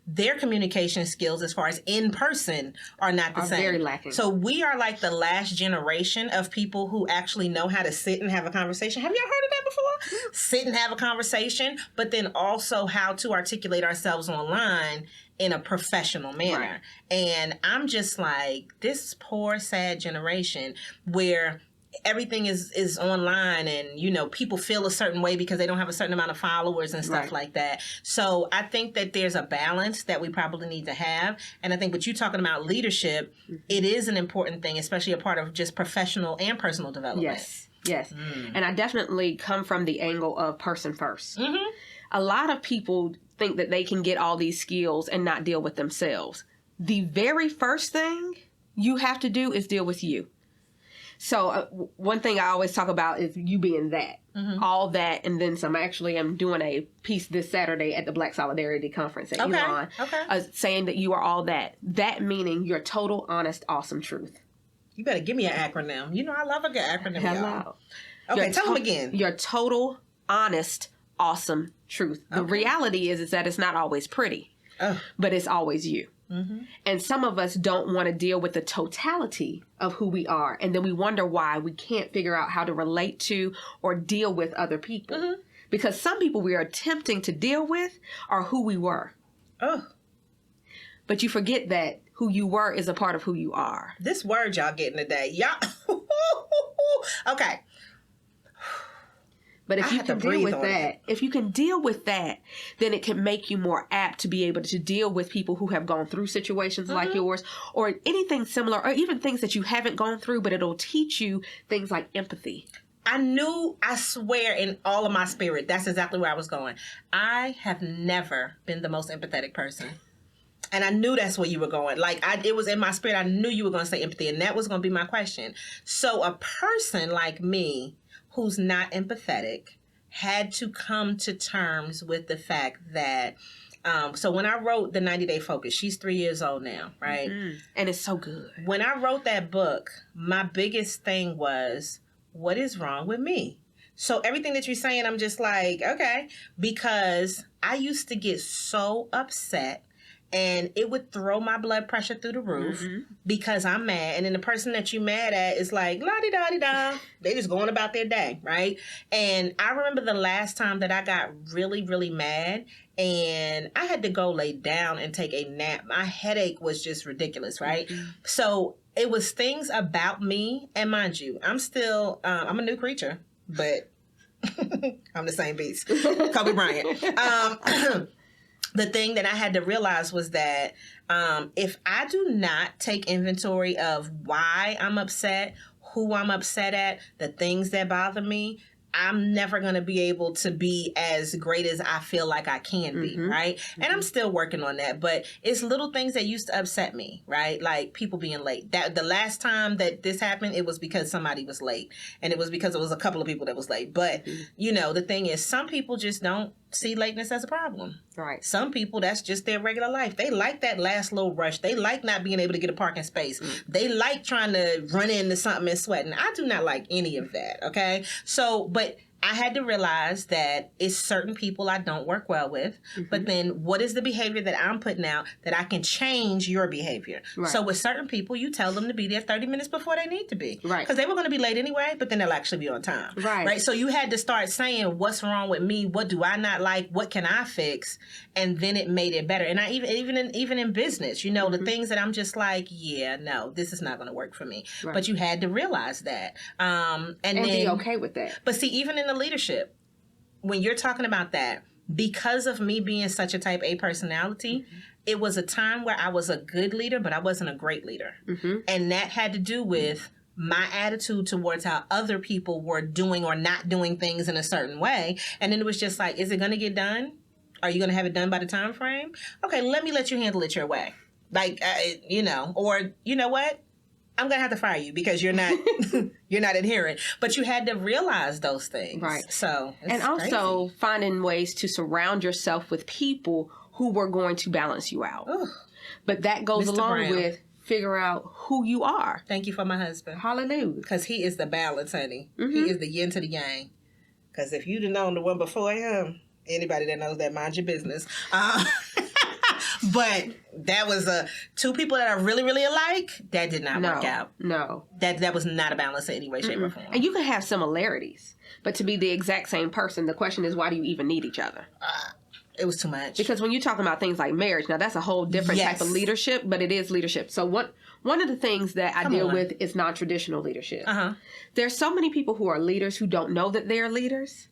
their communication skills as far as in person are not the same. Very lacking. So we are like the last generation of people who actually know how to sit and have a conversation. Have y'all heard of that before? Sit and have a conversation, but then also how to articulate ourselves online in a professional manner. Right. And I'm just like, this poor, sad generation where everything is online, and you know, people feel a certain way because they don't have a certain amount of followers and stuff like that. So I think that there's a balance that we probably need to have. And I think what you're talking about, leadership, it is an important thing, especially a part of just professional and personal development. Yes. And I definitely come from the angle of person first. A lot of people think that they can get all these skills and not deal with themselves. The very first thing you have to do is deal with you. So one thing I always talk about is you being that, all that, and then some. Actually, I'm doing a piece this Saturday at the Black Solidarity Conference at Elon, saying that you are all that. That meaning your total, honest, awesome truth. You better give me an acronym. You know I love a good acronym. Hello. Y'all. Okay, tell them again. Your total, honest, awesome truth. The reality is that it's not always pretty, but it's always you. And some of us don't want to deal with the totality of who we are. And then we wonder why we can't figure out how to relate to or deal with other people. Because some people we are attempting to deal with are who we were. But you forget that who you were is a part of who you are. This word y'all getting today. Y'all. Okay. But if you can deal with that, if you can deal with that, then it can make you more apt to be able to deal with people who have gone through situations like yours, or anything similar, or even things that you haven't gone through, but it'll teach you things like empathy. I swear in all of my spirit, that's exactly where I was going. I have never been the most empathetic person. And I knew that's where you were going. It was in my spirit. I knew you were going to say empathy, and that was going to be my question. So a person like me who's not empathetic had to come to terms with the fact that, so when I wrote the 90-Day Focus, she's 3 years old now, right? And it's so good. When I wrote that book, my biggest thing was, what is wrong with me? So everything that you're saying, I'm just like, okay, because I used to get so upset and it would throw my blood pressure through the roof because I'm mad. And then the person that you're mad at is like, la-di-da-di-da. They just going about their day, right? And I remember the last time that I got really, really mad and I had to go lay down and take a nap. My headache was just ridiculous, right? So it was things about me. And mind you, I'm still, I'm a new creature, but I'm the same beast. Kobe Bryant. The thing that I had to realize was that if I do not take inventory of why I'm upset, who I'm upset at, the things that bother me, I'm never going to be able to be as great as I feel like I can be, right? And I'm still working on that, but it's little things that used to upset me, right? Like people being late. That the last time that this happened, it was because somebody was late, and it was because it was a couple of people that was late. But, you know, the thing is, some people just don't see lateness as a problem. Right. Some people, that's just their regular life. They like that last little rush. They like not being able to get a parking space. They like trying to run into something and sweating. I do not like any of that, okay? So, but I had to realize that it's certain people I don't work well with, but then what is the behavior that I'm putting out that I can change your behavior? Right. So with certain people, you tell them to be there 30 minutes before they need to be. Right. Because they were going to be late anyway, but then they'll actually be on time. Right. Right. So you had to start saying, what's wrong with me? What do I not like? What can I fix? And then it made it better. And I even in business, you know, the things that I'm just like, yeah, no, this is not going to work for me. Right. But you had to realize that. And then be okay with that. But see, even in the leadership, when you're talking about that, because of me being such a type A personality, it was a time where I was a good leader, but I wasn't a great leader. And that had to do with my attitude towards how other people were doing or not doing things in a certain way. And then it was just like, is it going to get done? Are you going to have it done by the time frame? Okay, let me let you handle it your way. Like, you know, or you know what? I'm going to have to fire you because you're not you're not adherent. But you had to realize those things. Right. So, and also finding ways to surround yourself with people who were going to balance you out. Ooh. But that goes Mr. along Brown. With figure out who you are. Thank you for my husband. Hallelujah. Because he is the balance, honey. He is the yin to the yang. Because if you'd have known the one before him, anybody that knows that, mind your business. But that was two people that are really, really alike. That did not work out. No. That was not a balance in any way, shape, or form. And you can have similarities, but to be the exact same person, the question is, why do you even need each other? It was too much. Because when you're talking about things like marriage, now that's a whole different type of leadership, but it is leadership. So one of the things that I deal with is non-traditional leadership. There's so many people who are leaders who don't know that they're leaders,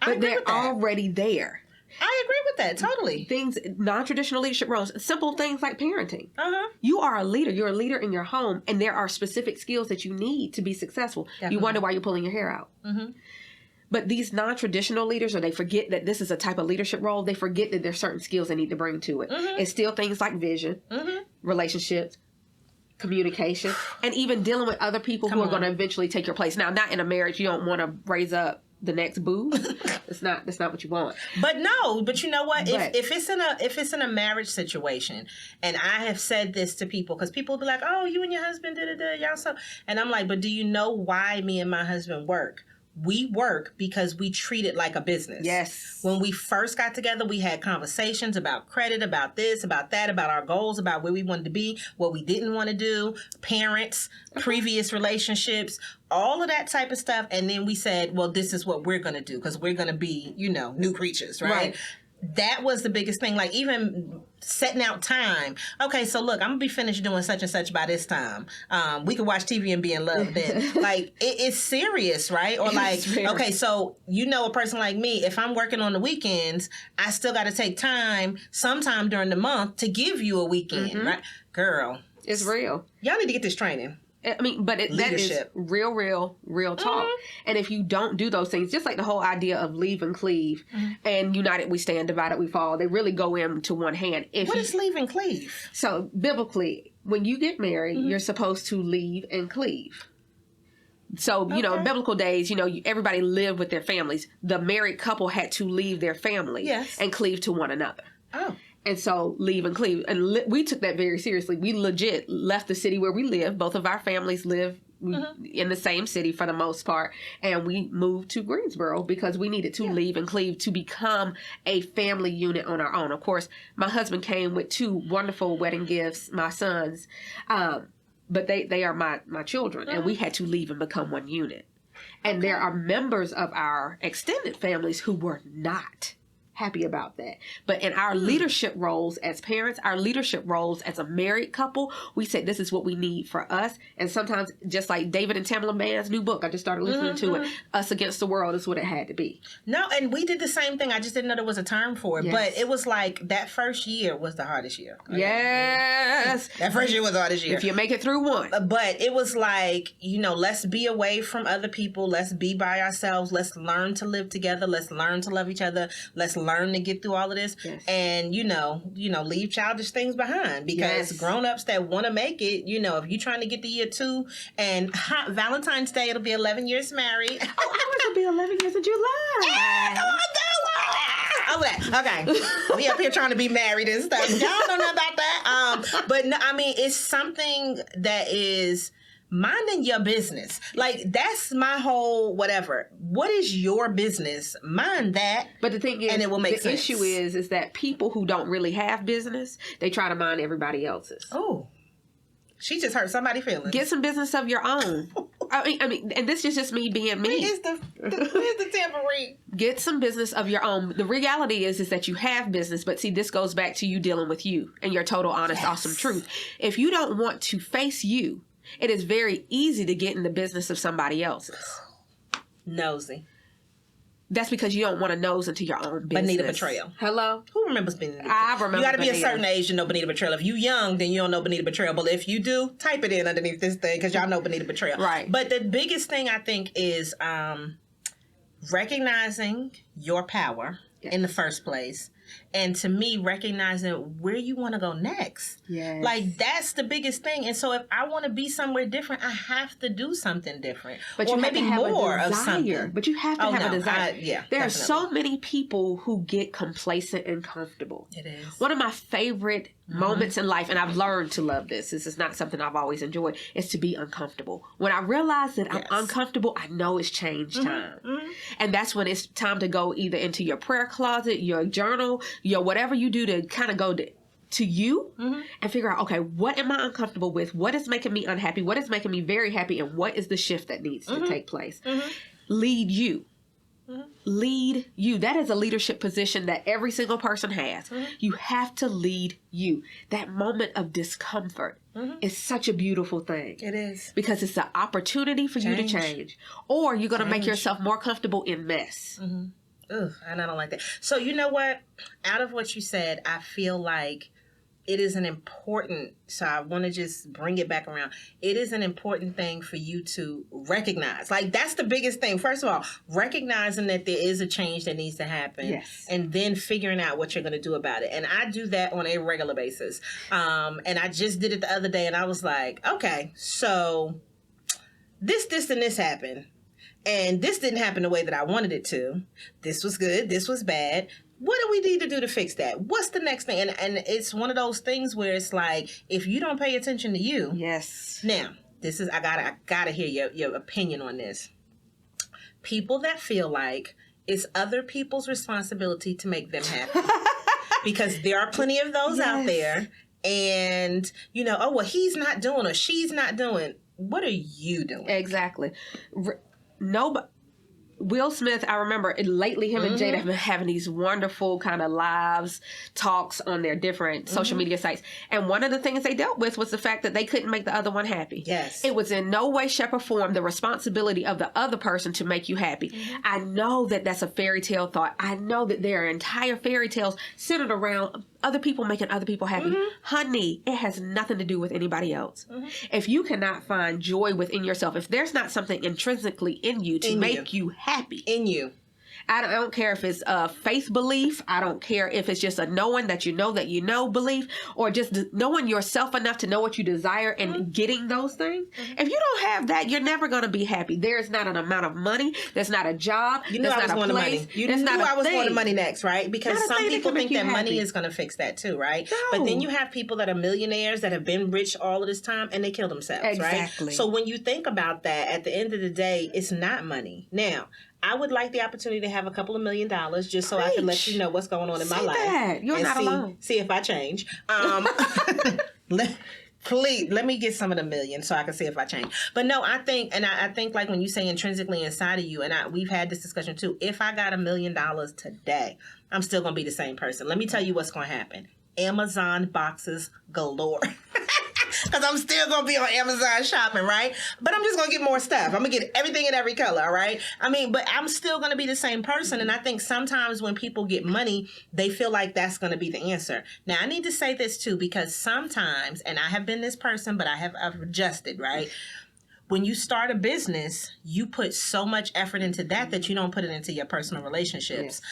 but they're already there. I agree with that, totally. Things, non-traditional leadership roles, simple things like parenting. You are a leader. You're a leader in your home, and there are specific skills that you need to be successful. Definitely. You wonder why you're pulling your hair out. But these non-traditional leaders, or they forget that this is a type of leadership role, they forget that there's certain skills they need to bring to it. It's still things like vision, relationships, communication, and even dealing with other people who are going to eventually take your place. Now, not in a marriage, you don't want to raise up the next boo. That's not what you want. But you know what? If it's in a marriage situation, and I have said this to people, because people will be like, "Oh, you and your husband y'all so," and I'm like, "But do you know why me and my husband work? We work because we treat it like a business." Yes. When we first got together, we had conversations about credit, about this, about that, about our goals, about where we wanted to be, what we didn't want to do, parents, previous relationships, all of that type of stuff. And then we said, well, this is what we're going to do because we're going to be, new creatures, right? That was the biggest thing. Like even setting out time. Okay, so look, I'm going to be finished doing such and such by this time. We can watch TV and be in love then. Like, it's serious, right? Or like, okay, so a person like me, if I'm working on the weekends, I still got to take time sometime during the month to give you a weekend, right? Girl. It's real. Y'all need to get this training. I mean, but that is real talk. And if you don't do those things, just like the whole idea of leave and cleave and united we stand, divided we fall, they really go into one hand. What is leave and cleave? So biblically, when you get married, you're supposed to leave and cleave. So, biblical days, everybody lived with their families. The married couple had to leave their family and cleave to one another. Oh. And so leave and cleave. And we took that very seriously. We legit left the city where we live. Both of our families live in the same city for the most part. And we moved to Greensboro because we needed to leave and cleave to become a family unit on our own. Of course, my husband came with 2 wonderful wedding gifts, my sons. But they are my children. And we had to leave and become one unit. And there are members of our extended families who were not happy about that. But in our leadership roles as parents, our leadership roles as a married couple, we said this is what we need for us. And sometimes, just like David and Tamela Mann's new book, I just started listening to it, Us Against the World is what it had to be. No, and we did the same thing. I just didn't know there was a term for it. Yes. But it was like that first year was the hardest year. Yes. That first year was the hardest year. If you make it through one. But it was like, let's be away from other people. Let's be by ourselves. Let's learn to live together. Let's learn to love each other. Let's learn to get through all of this. Yes. And, leave childish things behind because grown-ups that want to make it, if you're trying to get to year 2 and Valentine's Day, it'll be 11 years married. Oh, ours will be 11 years in July. Yeah, come on, girl. over that. Okay. We up here trying to be married and stuff. Y'all don't know nothing about that. But no, I mean, it's something that is minding your business. Like, that's my whole whatever. What is your business? Mind that. But the thing is, and it will make the sense. issue is that people who don't really have business, they try to mind everybody else's. Oh. She just hurt somebody's feelings. Get some business of your own. I mean, and this is just me being me. Where's the tambourine? Get some business of your own. The reality is that you have business, but see, this goes back to you dealing with you and your total, honest, awesome truth. If you don't want to face you, it is very easy to get in the business of somebody else's. Nosy. That's because you don't want to nose into your own business. Bonita Betrayal. Hello? Who remembers Bonita? I remember. You got to be a Bonita. certain age to know Bonita Betrayal. If you young, then you don't know Bonita Betrayal. But if you do, type it in underneath this thing because y'all know Bonita Betrayal. Right. But the biggest thing I think is recognizing your power in the first place. And to me, recognizing where you want to go next. Yes. Like, that's the biggest thing. And so if I want to be somewhere different, I have to do something different. But or you maybe have to have more a of desire. something. But you have to have a desire. Yeah, there definitely. are so many people who get complacent and comfortable. It is. One of my favorite moments in life, and I've learned to love this is not something I've always enjoyed, is to be uncomfortable. When I realize that I'm uncomfortable, I know it's change time. And that's when it's time to go either into your prayer closet, your journal, your whatever you do to kind of go to you and figure out, okay, what am I uncomfortable with? What is making me unhappy? What is making me very happy? And what is the shift that needs to take place? Lead you. Lead you. That is a leadership position that every single person has. You have to lead you. That moment of discomfort is such a beautiful thing. It is. Because it's an opportunity for you to change. Or you're going to make yourself more comfortable in mess. Ugh, and I don't like that. So you know what? Out of what you said, I feel like it is an important, so I want to just bring it back around. It is an important thing for you to recognize. Like, that's the biggest thing. First of all, recognizing that there is a change that needs to happen. Yes. And then figuring out what you're going to do about it. And I do that on a regular basis. And I just did it the other day and I was like, okay, so this, and this happened. And this didn't happen the way that I wanted it to. This was good. This was bad. What do we need to do to fix that? What's the next thing? And it's one of those things where it's like, if you don't pay attention to you. Yes. Now, this is, I gotta hear your opinion on this. People that feel like it's other people's responsibility to make them happy. Because there are plenty of those out there. And, you know, oh, well, he's not doing or she's not doing. What are you doing? Exactly. Nobody. Will Smith, I remember lately him and Jada have been having these wonderful kind of lives, talks on their different social media sites. And one of the things they dealt with was the fact that they couldn't make the other one happy. Yes. It was in no way, shape, or form the responsibility of the other person to make you happy. I know that that's a fairy tale thought. I know that there are entire fairy tales centered around other people making other people happy. Honey, it has nothing to do with anybody else. If you cannot find joy within yourself, if there's not something intrinsically in you to make you happy. In you. I don't care if it's a faith belief. I don't care if it's just a knowing that you know belief, or just knowing yourself enough to know what you desire and getting those things. If you don't have that, you're never going to be happy. There's not an amount of money. There's not a job. You knew I was going to money. You knew I was going to money next, right? Because some people think that money is going to fix that too, right? No. But then you have people that are millionaires that have been rich all of this time and they kill themselves, right? So when you think about that, at the end of the day, it's not money. Now, I would like the opportunity to have a couple of $1 million just so I can let you know what's going on in my life. You're not alone. See if I change. Please, let me get some of the million so I can see if I change. But no, I think like when you say intrinsically inside of you, and we've had this discussion too, if I got $1 million today, I'm still going to be the same person. Let me tell you what's going to happen. Amazon boxes galore. Because I'm still going to be on Amazon shopping, right? But I'm just going to get more stuff. I'm going to get everything in every color, all right? I mean, but I'm still going to be the same person. And I think sometimes when people get money, they feel like that's going to be the answer. Now, I need to say this too, because sometimes, and I have been this person, but I've adjusted, right? When you start a business, you put so much effort into that you don't put it into your personal relationships,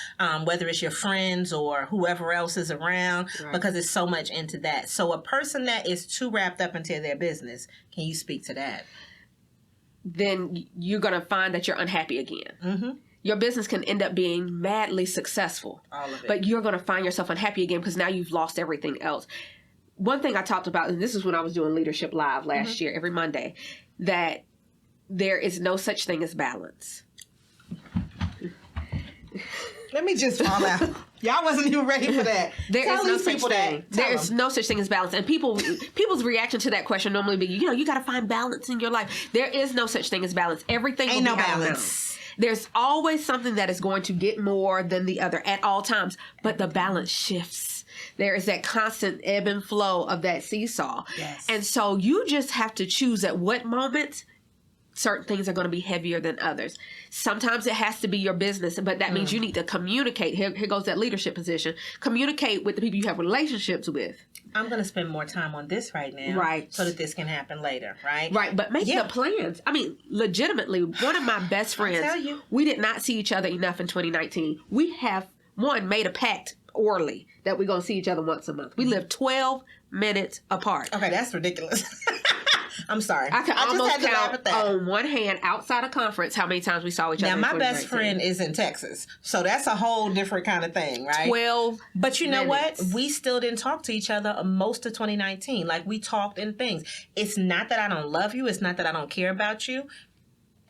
whether it's your friends or whoever else is around, because it's so much into that. So a person that is too wrapped up into their business, can you speak to that? Then you're going to find that you're unhappy again. your business can end up being madly successful. All of it. But you're going to find yourself unhappy again because now you've lost everything else. One thing I talked about, and this is when I was doing Leadership Live last year, every Monday, that there is no such thing as balance. Let me just fall out. Y'all wasn't even ready for that. There is no such thing. There is them. no such thing as balance. And people's reaction to that question normally be, you got to find balance in your life. There is no such thing as balance. Everything Ain't will no be out of balance. balance. There's always something that is going to get more than the other at all times, but the balance shifts. There is that constant ebb and flow of that seesaw. Yes. And so you just have to choose at what moment certain things are going to be heavier than others. Sometimes it has to be your business, but that means you need to communicate. Here goes that leadership position. Communicate with the people you have relationships with. I'm going to spend more time on this right now. Right. So that this can happen later, right? Right, but make the plans. I mean, legitimately, one of my best friends, tell you. we did not see each other enough in 2019. We have, made a pact orally that we're going to see each other once a month. We live 12 minutes apart. Okay, that's ridiculous. I'm sorry. I can just almost had to laugh at count that. on one hand outside of conference how many times we saw each other. Now, in my best 2019. friend is in Texas, so that's a whole different kind of thing, right? 12 But you know minutes. what? We still didn't talk to each other most of 2019. Like, we talked in things. It's not that I don't love you. It's not that I don't care about you.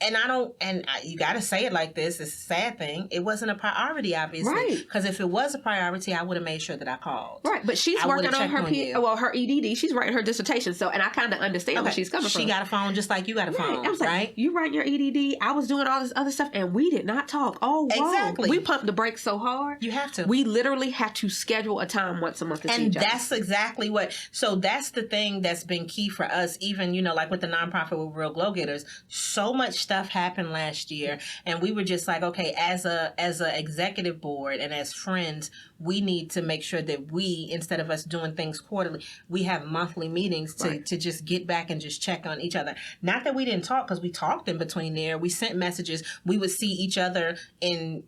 And you got to say it like this. It's a sad thing. It wasn't a priority, obviously. Right. Because if it was a priority, I would have made sure that I called. Right, but she's I working would've on checked her you. her EDD. She's writing her dissertation. So, and I kind of understand where she's coming from. She got a phone just like you got a phone, Right. I was like, right? you writing your EDD. I was doing all this other stuff, and we did not talk. Oh, whoa. Exactly. We pumped the brakes so hard. You have to. We literally had to schedule a time once a month to see And each other. that's exactly what. So that's the thing that's been key for us. Even like with the nonprofit with Real Glow Getters, so much stuff happened last year, and we were just like, okay, as a executive board and as friends, we need to make sure that we, instead of us doing things quarterly, we have monthly meetings to just get back and just check on each other. Not that we didn't talk, because we talked in between there. We sent messages. We would see each other in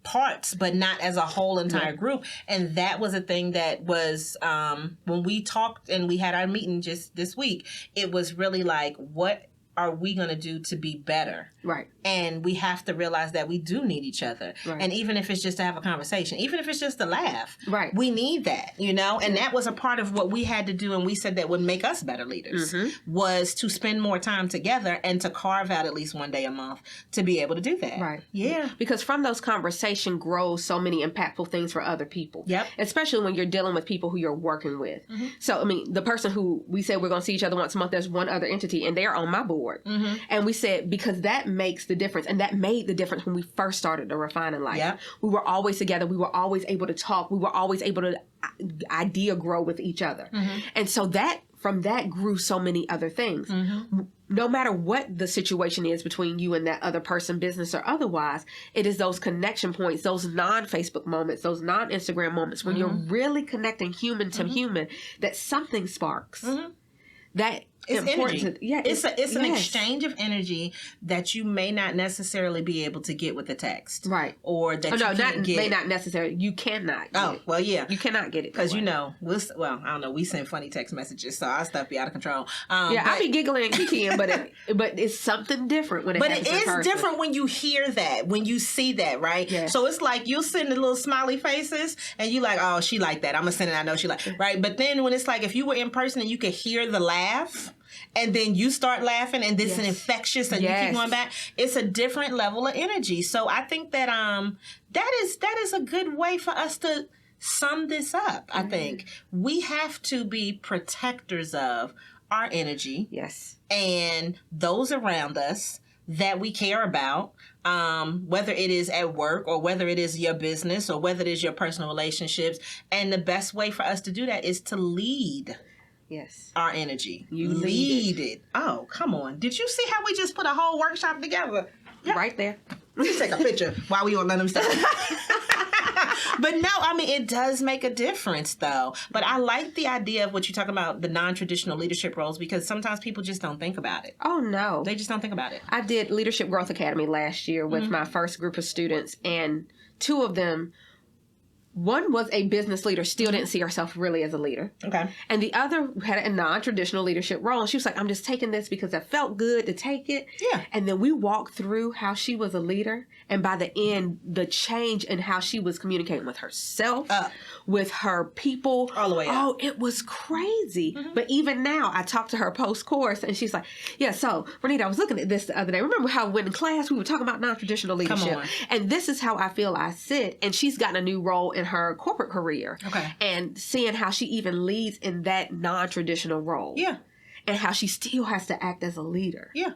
parts, but not as a whole entire group. And that was a thing that was when we talked and we had our meeting just this week, it was really like, what are we going to do to be better? Right. And we have to realize that we do need each other. Right. And even if it's just to have a conversation, even if it's just to laugh, Right. we need that, And that was a part of what we had to do, and we said that would make us better leaders, was to spend more time together and to carve out at least one day a month to be able to do that. Right. Yeah. Because from those conversations grows so many impactful things for other people. Yep. Especially when you're dealing with people who you're working with. So, I mean, the person who we said we're going to see each other once a month, there's one other entity, and they're on my board. And we said, because that makes the difference. And that made the difference when we first started the Refining Life. Yep. We were always together. We were always able to talk. We were always able to idea grow with each other. And so from that grew so many other things. No matter what the situation is between you and that other person, business or otherwise, it is those connection points, those non-Facebook moments, those non-Instagram moments when you're really connecting human to human, that something sparks. That It's important. energy. It's an exchange of energy that you may not necessarily be able to get with a text, Right. Or that you can't get. May not necessarily. You cannot. Get it. Well, yeah, You cannot get it because that way. I don't know. We send funny text messages, so our stuff be out of control. Yeah, I be giggling and kikiing, but it's something different when it But happens it in is person. different when you hear that, when you see that, right? Yeah. So it's like you'll send the little smiley faces, and you like, oh, she like that. I'm gonna send it. I know she like, right? But then when it's like, if you were in person and you could hear the laugh, and then you start laughing, and this is infectious, and you keep going back, it's a different level of energy. So I think that that is a good way for us to sum this up. I think we have to be protectors of our energy. Yes. And those around us that we care about, whether it is at work or whether it is your business or whether it is your personal relationships. And the best way for us to do that is to lead Yes. our energy. You lead it. Oh, come on. Did you see how we just put a whole workshop together? Yep. Right there. Let's take a picture while we on none of them stuff. But no, I mean, it does make a difference, though. But I like the idea of what you're talking about, the non-traditional leadership roles, because sometimes people just don't think about it. Oh, no. They just don't think about it. I did Leadership Growth Academy last year with my first group of students, and two of them One was a business leader, still didn't see herself really as a leader. Okay. And the other had a non-traditional leadership role. And she was like, I'm just taking this because it felt good to take it. Yeah. And then we walked through how she was a leader. And by the end, the change in how she was communicating with herself, with her people. All the way up. Oh, it was crazy. But even now, I talked to her post-course and she's like, yeah, so Renita, I was looking at this the other day. Remember how when in class we were talking about non-traditional leadership? on. And this is how I feel I sit. And she's gotten a new role in her corporate career. Okay. And seeing how she even leads in that non-traditional role. Yeah. And how she still has to act as a leader. Yeah.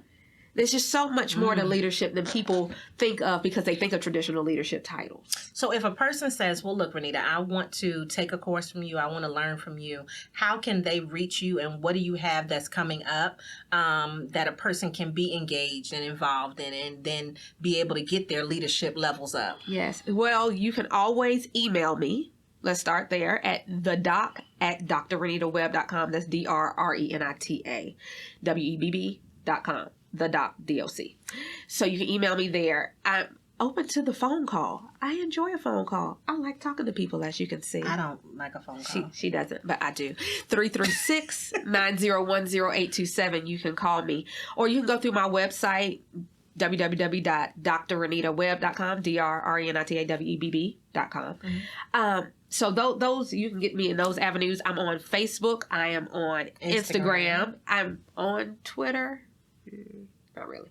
There's just so much more to leadership than people think of because they think of traditional leadership titles. So if a person says, well, look, Renita, I want to take a course from you. I want to learn from you. How can they reach you? And what do you have that's coming up that a person can be engaged and involved in and then be able to get their leadership levels up? Yes. Well, you can always email me. Let's start there at thedoc@drrenitawebb.com. That's DRRENITA.WEBB.com. TheDoc. So you can email me there. I'm open to the phone call. I enjoy a phone call. I like talking to people, as you can see. I don't like a phone call. She doesn't, but I do. 336-901-0827. You can call me. Or you can go through my website, www.drrenitawebb.com, DRRENITAWEBB.com. So those, you can get me in those avenues. I'm on Facebook. I am on Instagram. I'm on Twitter. Not really,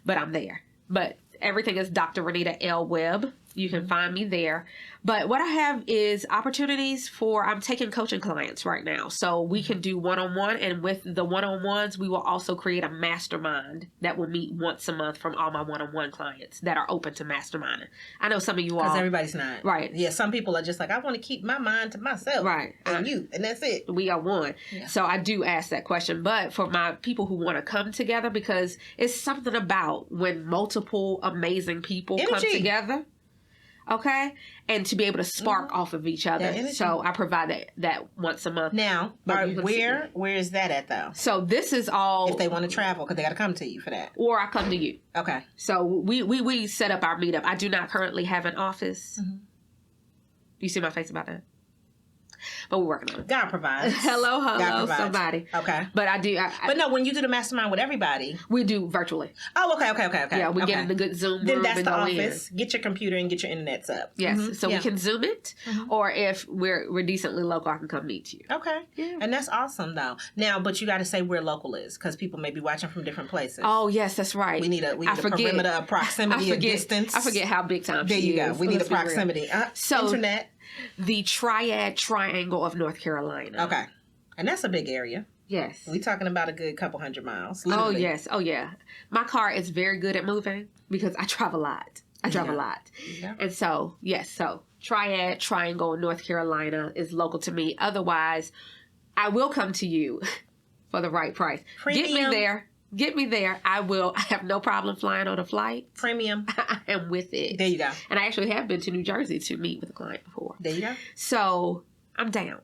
but I'm there. But everything is Dr. Renita L. Webb. You can find me there. But what I have is opportunities I'm taking coaching clients right now. So we can do one-on-one. And with the one-on-ones, we will also create a mastermind that will meet once a month from all my one-on-one clients that are open to masterminding. I know some of you all. Because everybody's not. Right. Yeah, some people are just like, I want to keep my mind to myself. Right. And you. And that's it. We are one. Yeah. So I do ask that question. But for my people who want to come together, because it's something about when multiple amazing people come together. Okay, and to be able to spark off of each other. So I provide that once a month. Now, where is that at though? So this is all if they want to travel, because they got to come to you for that, or I come to you. Okay. So we set up our meetup. I do not currently have an office. You see my face about that? But we're working on it. God provides. Hello, somebody. Okay. But I do. But no, when you do the mastermind with everybody, we do virtually. Oh, okay. Yeah, we get in the good Zoom room. Then that's and the go office. Get your computer and get your internets up. Yes, so we can Zoom it, or if we're decently local, I can come meet you. Okay. Yeah. And that's awesome though. Now, but you got to say where local is because people may be watching from different places. Oh yes, that's right. We need a perimeter of proximity of distance. I forget how big time. There you go. We need a proximity. So internet. The triangle of North Carolina. Okay. And that's a big area. Yes. We're talking about a good couple 100 miles. Literally. Oh, yes. Oh, yeah. My car is very good at moving because I drive a lot. Yeah. And so, yes. So, triangle in North Carolina is local to me. Otherwise, I will come to you for the right price. Premium. Get me there. I will. I have no problem flying on a flight. Premium. I am with it. There you go. And I actually have been to New Jersey to meet with a client before. There you go. So I'm down.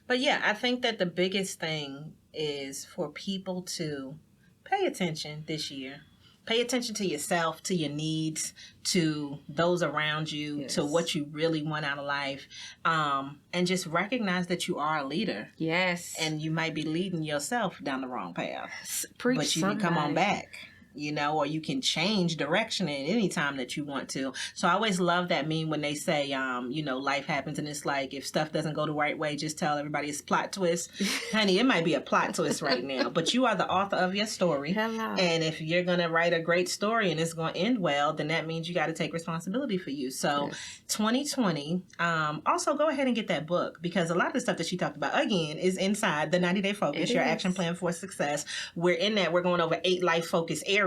But yeah, I think that the biggest thing is for people to pay attention this year. Pay attention to yourself, to your needs, to those around you, to what you really want out of life. And just recognize that you are a leader. Yes. And you might be leading yourself down the wrong path. But you can come on back. Or you can change direction at any time that you want to. So I always love that meme when they say, life happens and it's like, if stuff doesn't go the right way, just tell everybody it's plot twist. Honey, it might be a plot twist right now, but you are the author of your story. Hello. And if you're going to write a great story and it's going to end well, then that means you got to take responsibility for you. So 2020, also go ahead and get that book because a lot of the stuff that she talked about, again, is inside the 90-day focus, your action plan for success. We're going over 8 life focus areas.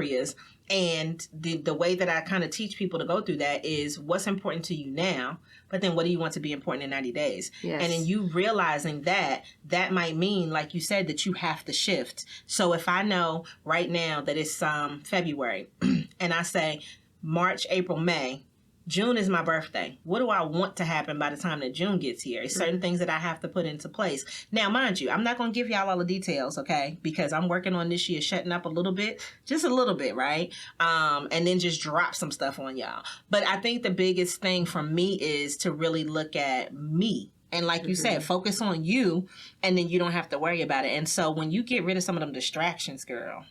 And the way that I kind of teach people to go through that is what's important to you now, but then what do you want to be important in 90 days? Yes. And in you realizing that might mean, like you said, that you have to shift. So if I know right now that it's February and I say March, April, May, June is my birthday. What do I want to happen by the time that June gets here? It's certain things that I have to put into place. Now, mind you, I'm not going to give y'all all the details, okay? Because I'm working on this year shutting up a little bit, just a little bit, right? And then just drop some stuff on y'all. But I think the biggest thing for me is to really look at me. And like you said, focus on you, and then you don't have to worry about it. And so when you get rid of some of them distractions, girl,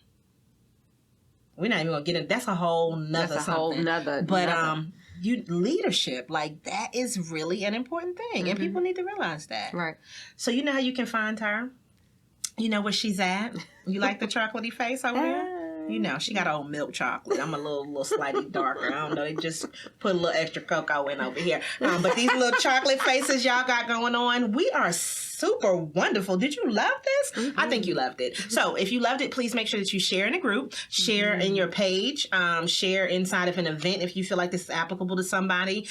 we're not even going to get into that's a whole nother something. But leadership, like that is really an important thing, and people need to realize that. Right. So you know how you can find her. You know where she's at. You like the chocolatey face over there? You know, she got old milk chocolate. I'm a little slightly darker. I don't know. They just put a little extra cocoa in over here. But these little chocolate faces y'all got going on, we are super wonderful. Did you love this? I think you loved it. So if you loved it, please make sure that you share in a group, share in your page, share inside of an event if you feel like this is applicable to somebody.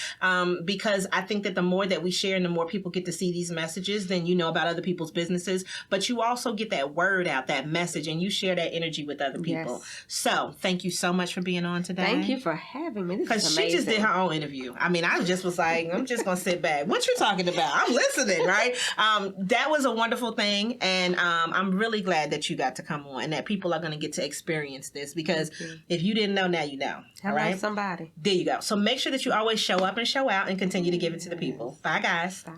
Because I think that the more that we share and the more people get to see these messages, then you know about other people's businesses. But you also get that word out, that message, and you share that energy with other people. Yes. So thank you so much for being on today. Thank you for having me. Because she just did her own interview. I mean, I just was like, I'm just going to sit back. What you talking about? I'm listening, right? That was a wonderful thing. And I'm really glad that you got to come on and that people are going to get to experience this. Because if you didn't know, now you know. Hello, right? Somebody. There you go. So make sure that you always show up and show out and continue to give it to the people. Bye, guys. Bye.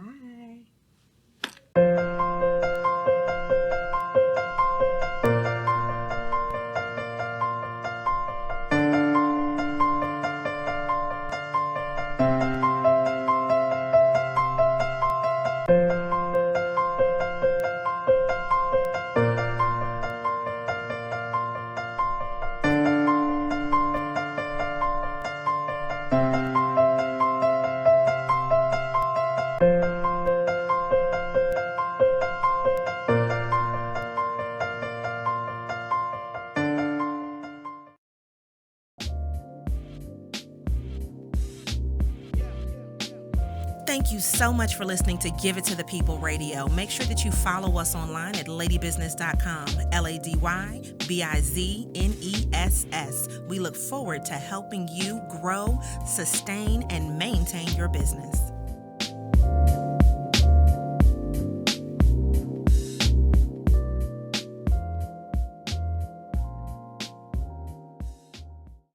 Thank you so much for listening to Give It to the People Radio. Make sure that you follow us online at ladybusiness.com, LadyBizness. We look forward to helping you grow, sustain, and maintain your business.